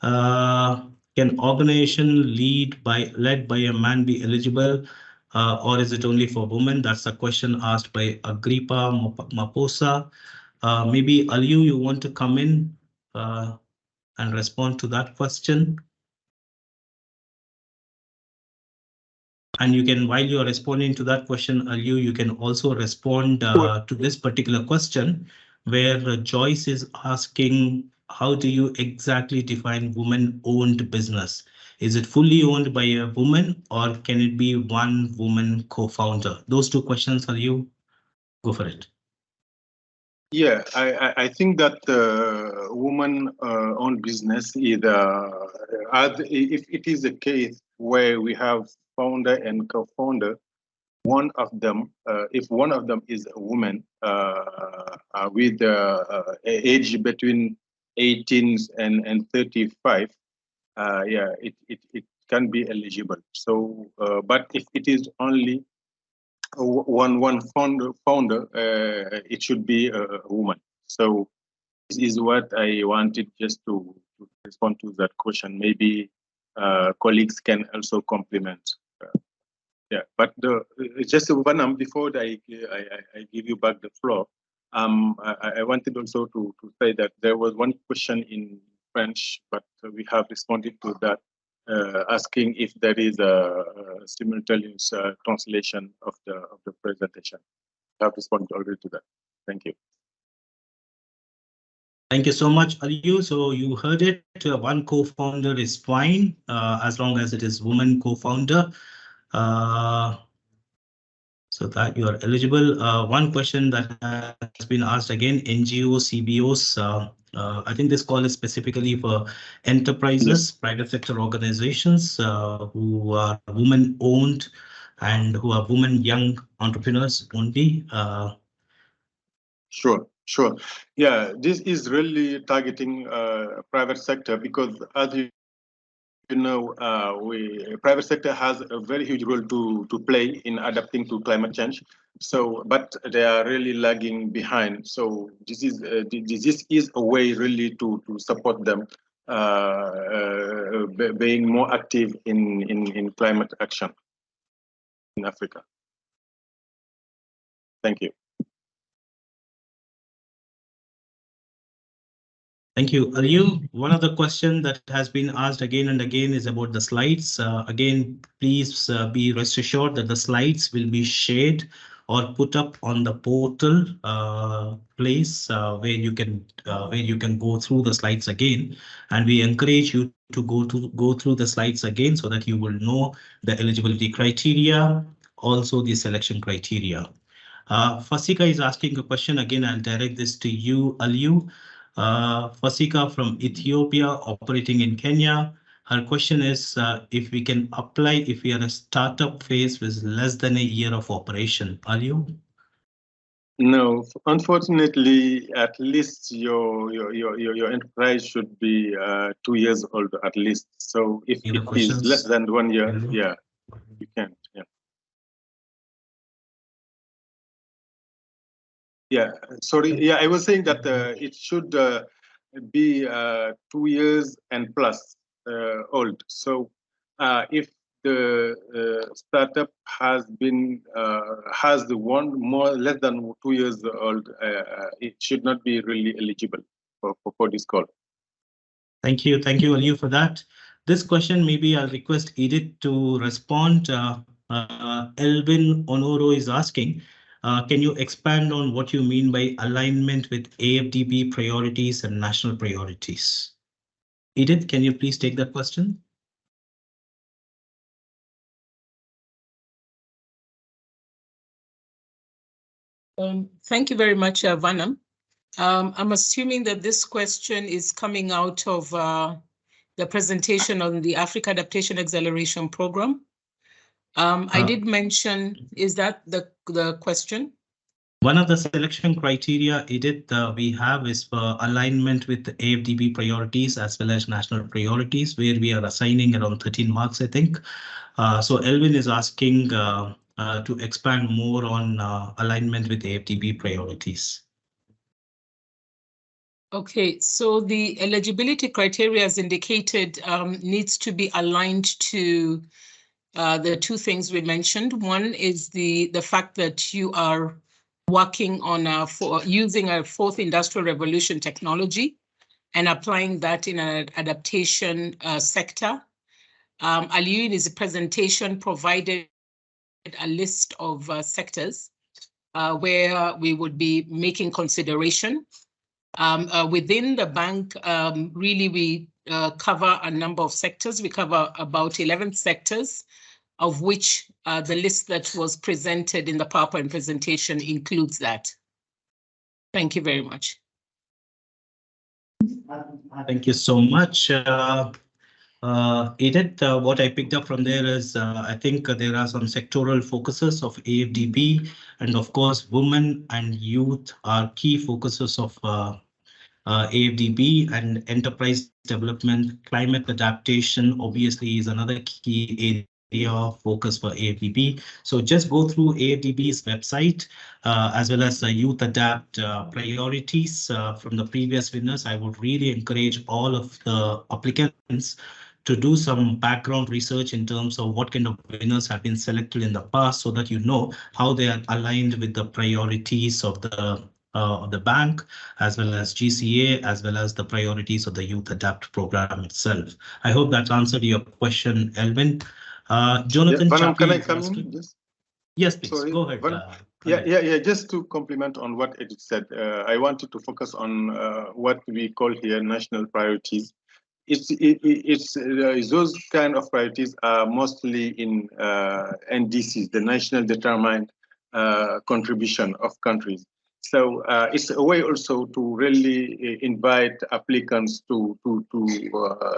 Can organization led by a man be eligible, or is it only for women? That's a question asked by Agrippa Maposa. Maybe Aliu, you want to come in and respond to that question? And you can, while you are responding to that question, Aliu, you can also respond to this particular question, where Joyce is asking, how do you exactly define woman-owned business? Is it fully owned by a woman, or can it be one woman co-founder? Those two questions, Aliu, go for it. Yeah, I think that woman-owned business is, if it is a case where we have founder and co-founder, one of them, if one of them is a woman with age between 18 and 35, yeah, it can be eligible. So, but if it is only one founder, it should be a woman. So this is what I wanted just to respond to that question. Maybe colleagues can also complement. Yeah, but just Vanam, before I give you back the floor, I wanted also to say that there was one question in French, but we have responded to that, asking if there is a simultaneous translation of the presentation. I have responded already to that. Thank you. Thank you so much, Aliu. So you heard it. One co-founder is fine, as long as it is woman co-founder. So that you are eligible. One question that has been asked again, NGOs, CBOs. I think this call is specifically for enterprises, private sector organizations who are women-owned and who are women young entrepreneurs only. Sure. Sure. Yeah, this is really targeting private sector because, as you know, private sector has a very huge role to play in adapting to climate change. So, but they are really lagging behind. So this is a way really to support them being more active in climate action in Africa. Thank you. Thank you. Aliyu, one of the questions that has been asked again and again is about the slides. Again, please be rest assured that the slides will be shared or put up on the portal place where you can go through the slides again. And we encourage you to go through the slides again so that you will know the eligibility criteria, also the selection criteria. Fasika is asking a question again. I'll direct this to you, Aliyu. Fasika from Ethiopia, operating in Kenya. Her question is if we can apply if we are a startup phase with less than a year of operation. Are you? No, unfortunately, at least your enterprise should be 2 years old at least. So if it is less than 1 year, yeah, you can't. Yeah. Yeah, sorry. Yeah, I was saying that it should be 2 years and plus old. So if the startup has been has the one less than 2 years old, it should not be really eligible for this call. Thank you, Aliyu, for that. This question, maybe I'll request Edith to respond. Elvin Onoro is asking, can you expand on what you mean by alignment with AFDB priorities and national priorities? Edith, can you please take that question? Thank you very much, Vanam. I'm assuming that this question is coming out of the presentation on the Africa Adaptation Acceleration Program. I did mention, is that the question? One of the selection criteria, Edith, we have is for alignment with the AFDB priorities as well as national priorities, where we are assigning around 13 marks, I think. So Elvin is asking to expand more on alignment with AFDB priorities. Okay, so the eligibility criteria as indicated needs to be aligned to the two things we mentioned. One is the fact that you are working on using a fourth industrial revolution technology and applying that in an adaptation sector. Aliyu in his presentation provided a list of sectors where we would be making consideration. Within the bank, really we cover a number of sectors. We cover about 11 sectors, of which the list that was presented in the PowerPoint presentation includes that. Thank you very much. Thank you so much. Edith, what I picked up from there is I think there are some sectoral focuses of AFDB, and of course, women and youth are key focuses of AFDB, and enterprise development. Climate adaptation obviously is another key area of focus for AFDB. So just go through AFDB's website as well as the YouthADAPT priorities from the previous winners. I would really encourage all of the applicants to do some background research in terms of what kind of winners have been selected in the past, so that you know how they are aligned with the priorities of the bank, as well as GCA, as well as the priorities of the YouthADAPT program itself. I hope that answered your question, Elvin. Jonathan, Vanam, can I come in? Yes, please. Sorry, go ahead. Yeah. Just to complement on what Edith said, I wanted to focus on what we call here national priorities. It's those kind of priorities are mostly in NDCs, the national determined contribution of countries. So it's a way also to really invite applicants to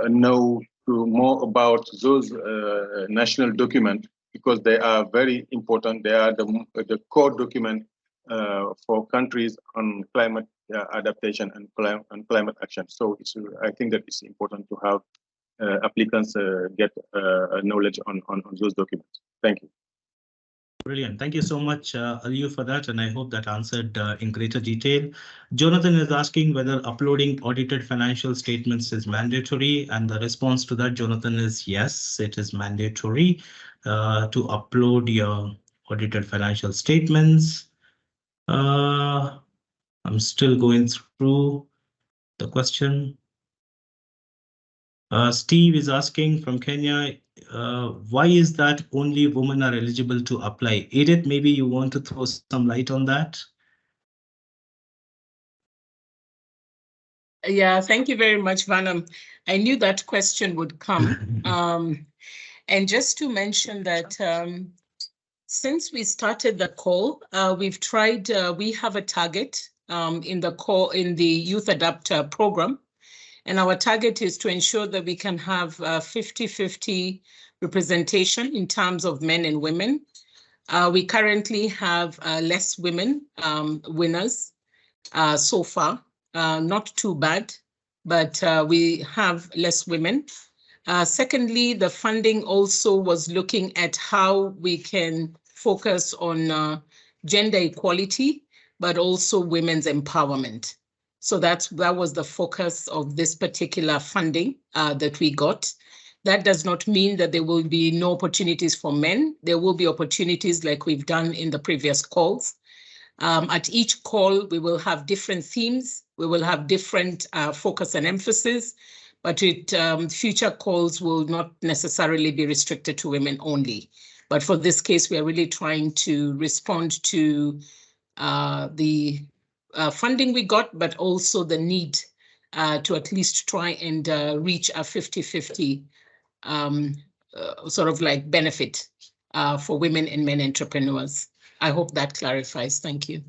know more about those national documents, because they are very important. They are the core document for countries on climate adaptation and climate action. So I think that it's important to have applicants get knowledge on those documents. Thank you. Brilliant. Thank you so much, Aliyu, for that. And I hope that answered in greater detail. Jonathan is asking whether uploading audited financial statements is mandatory. And the response to that, Jonathan, is yes, it is mandatory to upload your audited financial statements. I'm still going through the question. Steve is asking from Kenya, why is that only women are eligible to apply? Edith, maybe you want to throw some light on that? Yeah, thank you very much, Vanam. I knew that question would come. And just to mention that since we started the call, we've tried, we have a target in the YouthADAPT program. And our target is to ensure that we can have 50-50 representation in terms of men and women. We currently have less women winners so far. Not too bad, but we have less women. Secondly, the funding also was looking at how we can focus on gender equality, but also women's empowerment. So that was the focus of this particular funding that we got. That does not mean that there will be no opportunities for men. There will be opportunities like we've done in the previous calls. At each call, we will have different themes. We will have different focus and emphasis, but future calls will not necessarily be restricted to women only. But for this case, we are really trying to respond to the funding we got, but also the need to at least try and reach a 50-50 sort of like benefit for women and men entrepreneurs. I hope that clarifies. Thank you.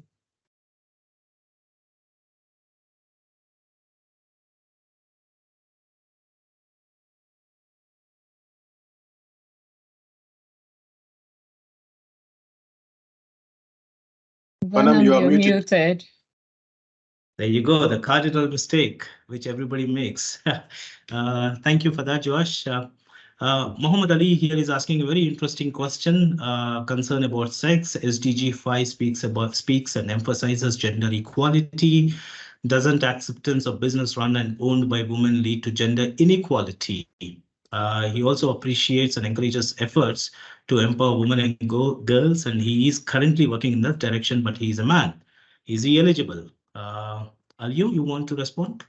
Vanam, you are you're muted. muted. There you go, the cardinal mistake, which everybody makes. Thank you for that, Josh. Muhammad Ali here is asking a very interesting question, concern about sex. SDG 5 speaks and emphasizes gender equality. Doesn't acceptance of business run and owned by women lead to gender inequality? He also appreciates and encourages efforts to empower women and girls, and he is currently working in that direction, but he is a man. Is he eligible? Aliyu, you want to respond?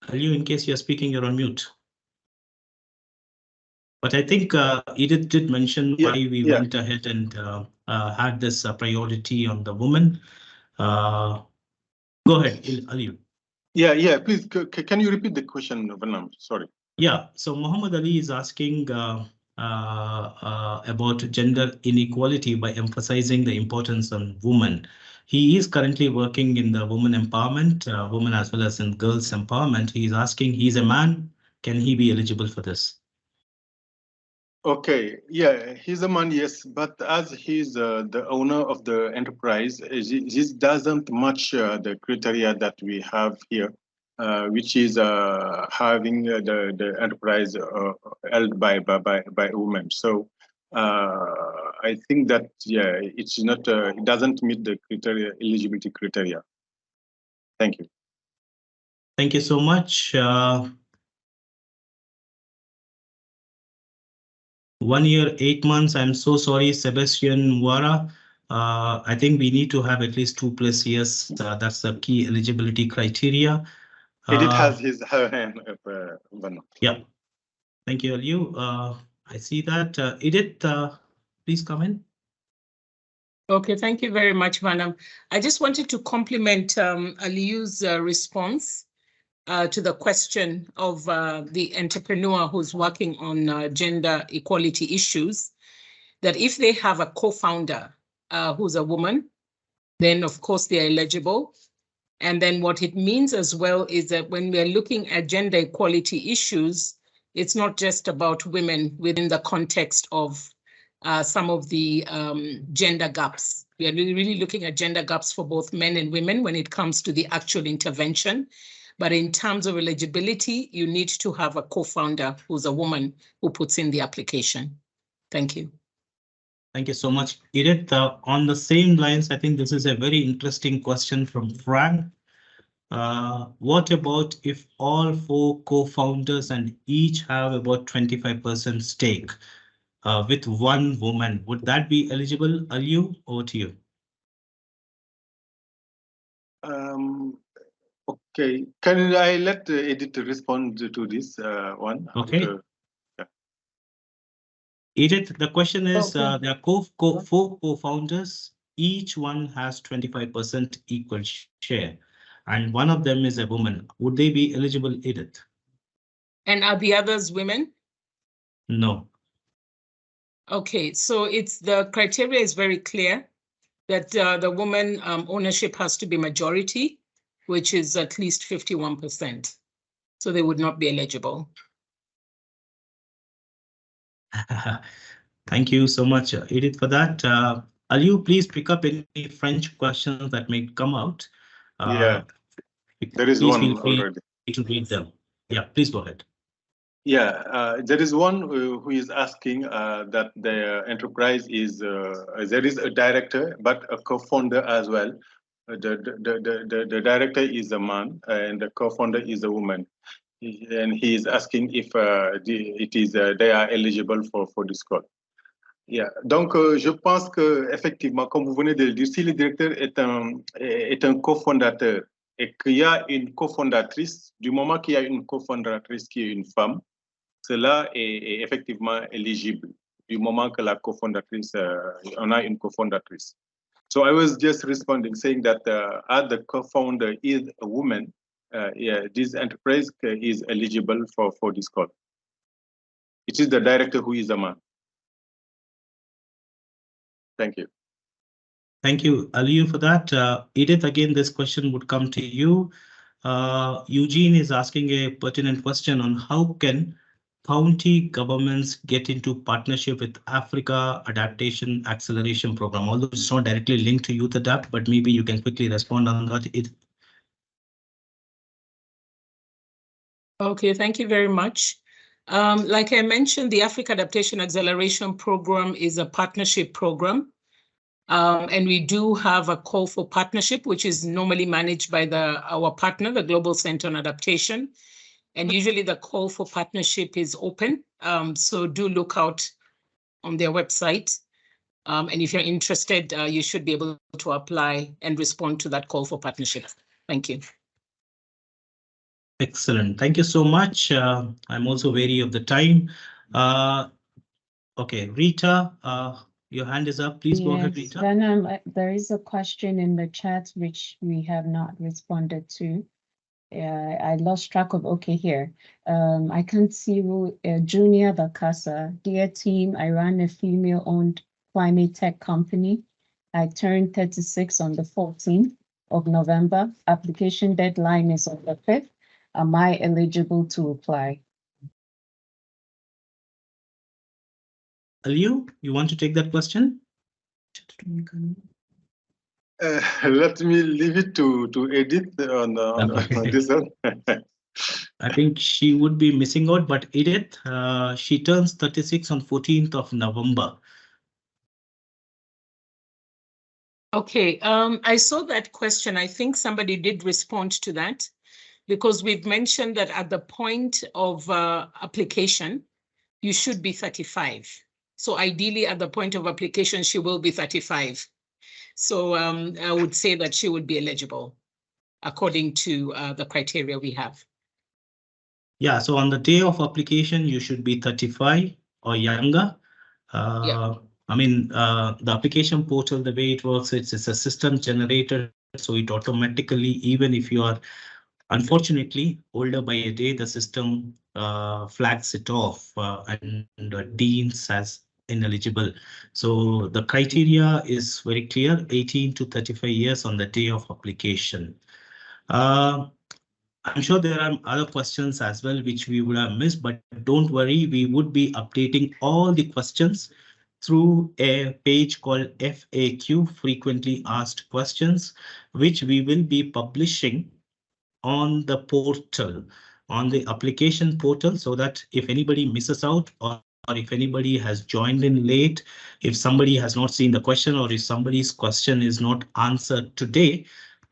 Aliyu, in case you're speaking, you're on mute. But I think Edith did mention why we went ahead and had this priority on the woman. Go ahead, Aliyu. Yeah, please, can you repeat the question, Vanam? Sorry. Yeah, so Muhammad Ali is asking about gender inequality by emphasizing the importance on women. He is currently working in the women empowerment, women as well as in girls empowerment. He's asking, he's a man, can he be eligible for this? Okay, yeah, he's a man, yes, but as he's the owner of the enterprise, this doesn't match the criteria that we have here, which is having the enterprise held by women. So I think that, yeah, it's not, it doesn't meet the criteria, eligibility criteria. Thank you. Thank you so much. 1 year, 8 months. I'm so sorry, Sebastian Mwara. I think we need to have at least 2+ years. That's the key eligibility criteria. Edith has her hand up. Yeah. Thank you, Aliyu. I see that. Edith, please come in. Okay, thank you very much, Vanam. I just wanted to compliment Aliyu's response to the question of the entrepreneur who's working on gender equality issues, that if they have a co-founder who's a woman, then of course they're eligible. And then what it means as well is that when we're looking at gender equality issues, It's not just about women within the context of some of the gender gaps. We are really looking at gender gaps for both men and women when it comes to the actual intervention. But in terms of eligibility, you need to have a co-founder who's a woman who puts in the application. Thank you. Thank you so much, Edith. On the same lines, I think this is a very interesting question from Frank. What about if all 4 co-founders and each have about 25% stake with one woman? Would that be eligible? Aliu, over to you. Okay, can I let Edith respond to this one? Okay. Edith, the question is, Okay. there are 4 co-founders, each one has 25% equal share, and one of them is a woman. Would they be eligible, Edith? And are the others women? No. Okay, so it's the criteria is very clear that the woman ownership has to be majority, which is at least 51%. So they would not be eligible. Thank you so much, Edith, for that. Aliu, please pick up any French questions that may come out. Yeah, there is please one feel free already to read them. Yeah, please go ahead. Yeah, there is one who is asking that the enterprise is, there is a director, but a co-founder as well. The director is a man and the co-founder is a woman. And he is asking if they are eligible for this call. Yeah. Donc, je pense que effectivement, comme vous venez de le dire, si le directeur est un cofondateur et qu'il y a une cofondatrice, du moment qu'il y a une cofondatrice qui est une femme, cela est effectivement éligible. Du moment que la cofondatrice, on a une cofondatrice. So I was just responding, saying that as the co-founder is a woman, yeah, this enterprise is eligible for this call. It is the director who is a man. Thank you. Thank you, Aliu, for that. Edith, again, this question would come to you. Eugene is asking a pertinent question on how can county governments get into partnership with Africa Adaptation Acceleration Program, although it's not directly linked to YouthADAPT, but maybe you can quickly respond on that. Okay, thank you very much. Like I mentioned, the Africa Adaptation Acceleration Program is a partnership program. And we do have a call for partnership, which is normally managed by our partner, the Global Center on Adaptation. And usually the call for partnership is open. So do look out on their website. And if you're interested, you should be able to apply and respond to that call for partnership. Thank you. Excellent. Thank you so much. I'm also wary of the time. Okay, Rita, your hand is up. Please go ahead, Rita. Then there is a question in the chat which we have not responded to. I lost track of, okay, here. I can't see who, Junior Bakasa. Dear team, I run a female-owned climate tech company. I turned 36 on the 14th of November. Application deadline is on the 5th. Am I eligible to apply? Aliu, you want to take that question? Let me leave it to Edith on this one. I think she would be missing out, but Edith, she turns 36 on 14th of November. Okay, I saw that question. I think somebody did respond to that because we've mentioned that at the point of application, you should be 35. So ideally at the point of application, she will be 35. So I would say that she would be eligible according to the criteria we have. Yeah, so on the day of application, you should be 35 or younger. Yeah. I mean, the application portal, the way it works, it's a system generated. So it automatically, even if you are unfortunately older by a day, the system flags it off and deems as ineligible. So the criteria is very clear, 18 to 35 years on the day of application. I'm sure there are other questions as well which we would have missed, but don't worry, we would be updating all the questions through a page called FAQ, Frequently Asked Questions, which we will be publishing on the portal, on the application portal, so that if anybody misses out or if anybody has joined in late, if somebody has not seen the question or if somebody's question is not answered today,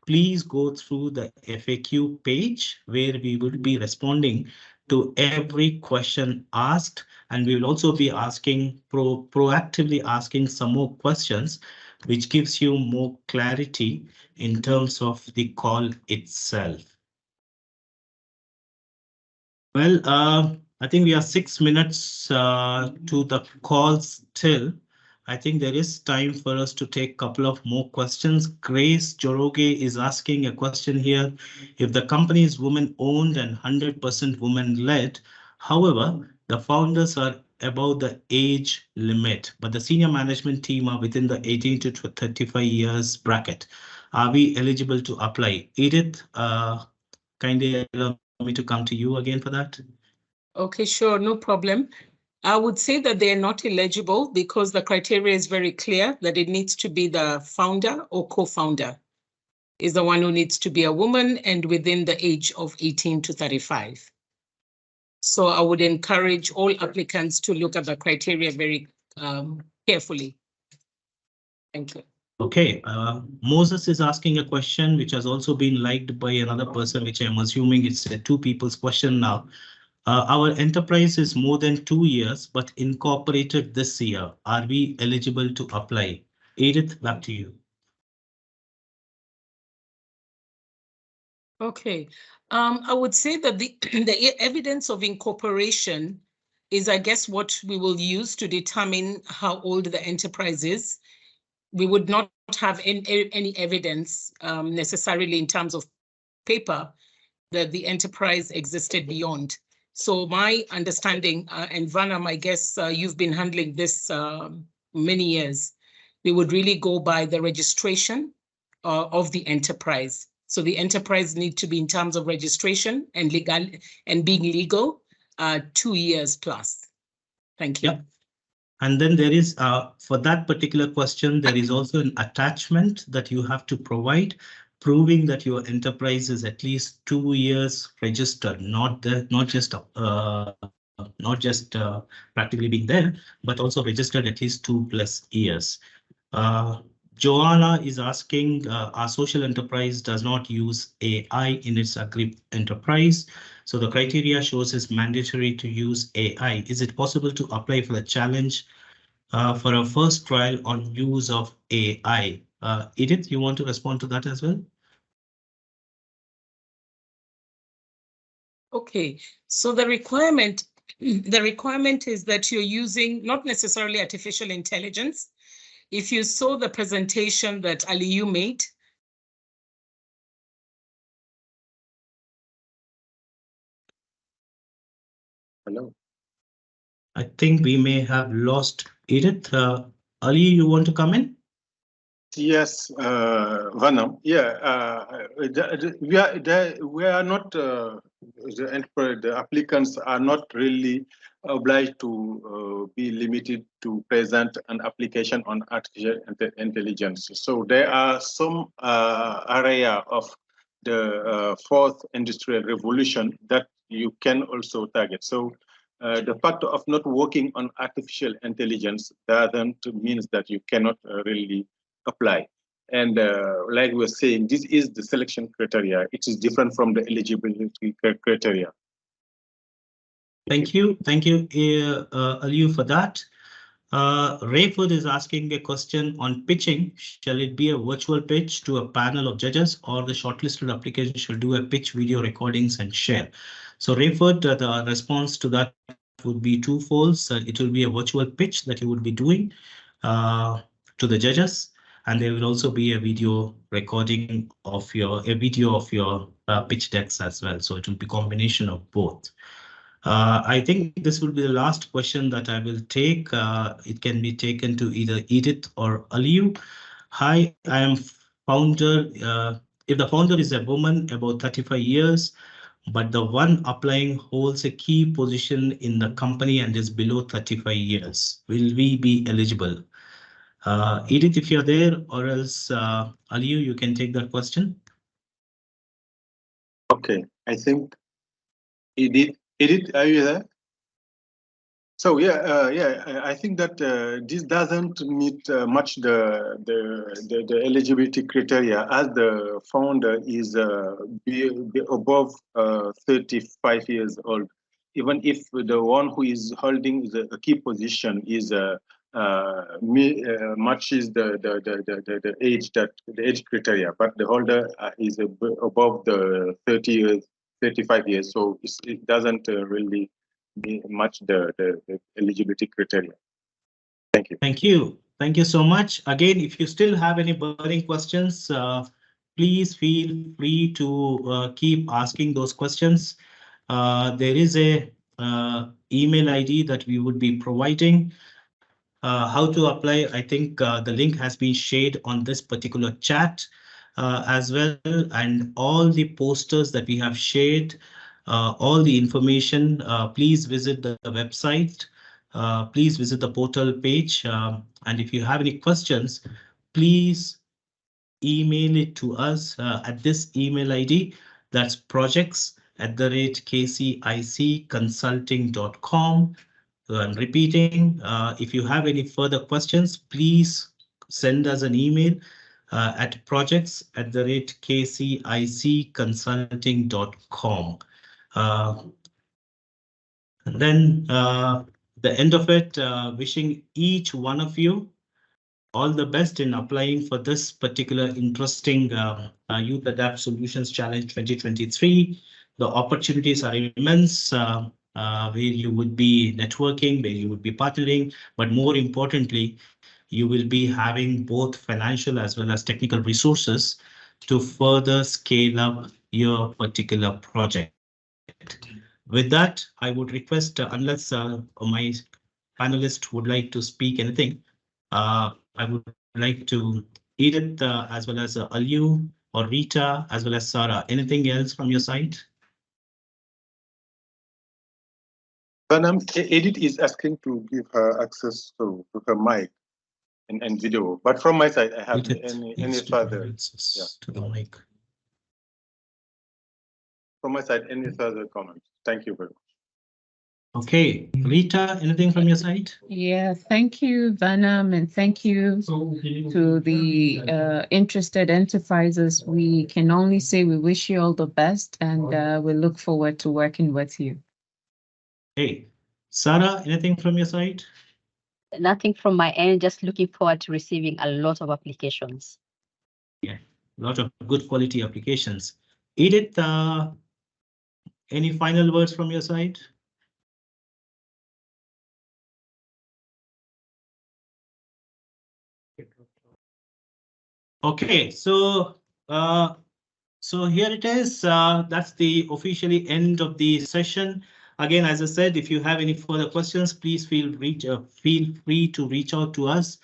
please go through the FAQ page where we will be responding to every question asked, and we will also be asking proactively asking some more questions, which gives you more clarity in terms of the call itself. Well, I think we are 6 minutes to the call still. I think there is time for us to take a couple of more questions. Grace Joroge is asking a question here. If the company is women-owned and 100% women-led, however, the founders are above the age limit, but the senior management team are within the 18 to 35 years bracket, are we eligible to apply? Edith, kindly allow me to come to you again for that. Okay, sure, no problem. I would say that they're not eligible because the criteria is very clear that it needs to be the founder or co-founder is the one who needs to be a woman and within the age of 18 to 35. So I would encourage all applicants to look at the criteria very carefully. Thank you. Okay, Moses is asking a question which has also been liked by another person, which I'm assuming it's a two people's question now. Our enterprise is more than 2 years, but incorporated this year. Are we eligible to apply? Edith, back to you. Okay, I would say that the evidence of incorporation is, I guess, what we will use to determine how old the enterprise is. We would not have any evidence necessarily in terms of paper that the enterprise existed beyond. So my understanding, and Vanam, I guess you've been handling this many years, we would really go by the registration of the enterprise. So the enterprise need to be in terms of registration and legal and being legal 2 years plus. Thank you. Yeah. And then there is, for that particular question, there is also an attachment that you have to provide, proving that your enterprise is at least 2 years registered, not just practically being there, but also registered at least 2+ years. Joanna is asking, our social enterprise does not use AI in its enterprise. So the criteria shows it's mandatory to use AI. Is it possible to apply for the challenge for a first trial on use of AI? Edith, you want to respond to that as well? Okay, so the requirement is that you're using not necessarily artificial intelligence. If you saw the presentation that Aliyu made. Hello. I think we may have lost Edith. Ali, you want to come in? Yes, Vanam. Yeah, we are not, the applicants are not really obliged to be limited to present an application on artificial intelligence. So there are some area of the fourth industrial revolution that you can also target. So the fact of not working on artificial intelligence doesn't mean that you cannot really apply. And like we were saying, this is the selection criteria. It is different from the eligibility criteria. Thank you, Aliyu, for that. Rayford is asking a question on pitching. Shall it be a virtual pitch to a panel of judges, or the shortlisted application should do a pitch video recordings and share? So Rayford, the response to that would be twofold. So it will be a virtual pitch that you would be doing to the judges, and there will also be a video recording of your pitch decks as well. So it will be a combination of both. I think this will be the last question that I will take. It can be taken to either Edith or Aliyu. Hi, I am founder. If the founder is a woman about 35 years, but the one applying holds a key position in the company and is below 35 years. Will we be eligible? Edith, if you're there, or else Aliyu, you can take that question. Okay, I think Edith, are you there? So I think that this doesn't meet much the eligibility criteria, as the founder is be above 35 years old. Even if the one who is holding a key position is matches the age the age criteria, but the holder is above the 30 years, 35 years. So it doesn't really match the eligibility criteria. Thank you. Thank you. Thank you so much. Again, if you still have any burning questions, please feel free to keep asking those questions. There is a email ID that we would be providing. How to apply, I think the link has been shared on this particular chat as well, and all the posters that we have shared, all the information, please visit the website. Please visit the portal page, and if you have any questions, please email it to us at this email ID. That's projects@kcicconsulting.com. So I'm repeating, if you have any further questions, please send us an email at projects@kcicconsulting.com. And then the end of it, wishing each one of you all the best in applying for this particular interesting Youth Adapt Solutions Challenge 2023. The opportunities are immense, where you would be networking, where you would be partnering, but more importantly, you will be having both financial as well as technical resources to further scale up your particular project. With that, I would request, unless my panelists would like to speak anything, I would like to Edith as well as Aliyu or Rita as well as Sarah. Anything else from your side? Edith is asking to give her access to her mic and video, but from my side, I have any further. Yeah. To the mic. From my side, any further comments? Thank you very much. Okay, Rita, anything from your side? Yeah, thank you, Vanam, and thank you to the interested enterprises. We can only say we wish you all the best, and we look forward to working with you. Hey, Sarah, anything from your side? Nothing from my end, just looking forward to receiving a lot of applications. Yeah, a lot of good quality applications. Edith, any final words from your side? Okay, so here it is. That's the officially end of the session. Again, as I said, if you have any further questions, please feel free to reach out to us.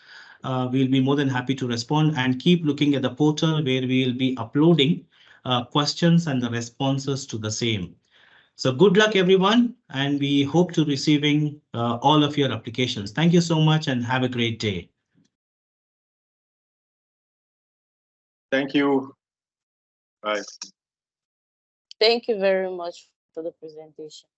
We'll be more than happy to respond, and keep looking at the portal where we'll be uploading questions and the responses to the same. So good luck, everyone, and we hope to receiving all of your applications. Thank you so much and have a great day. Thank you. Bye. Thank you very much for the presentation.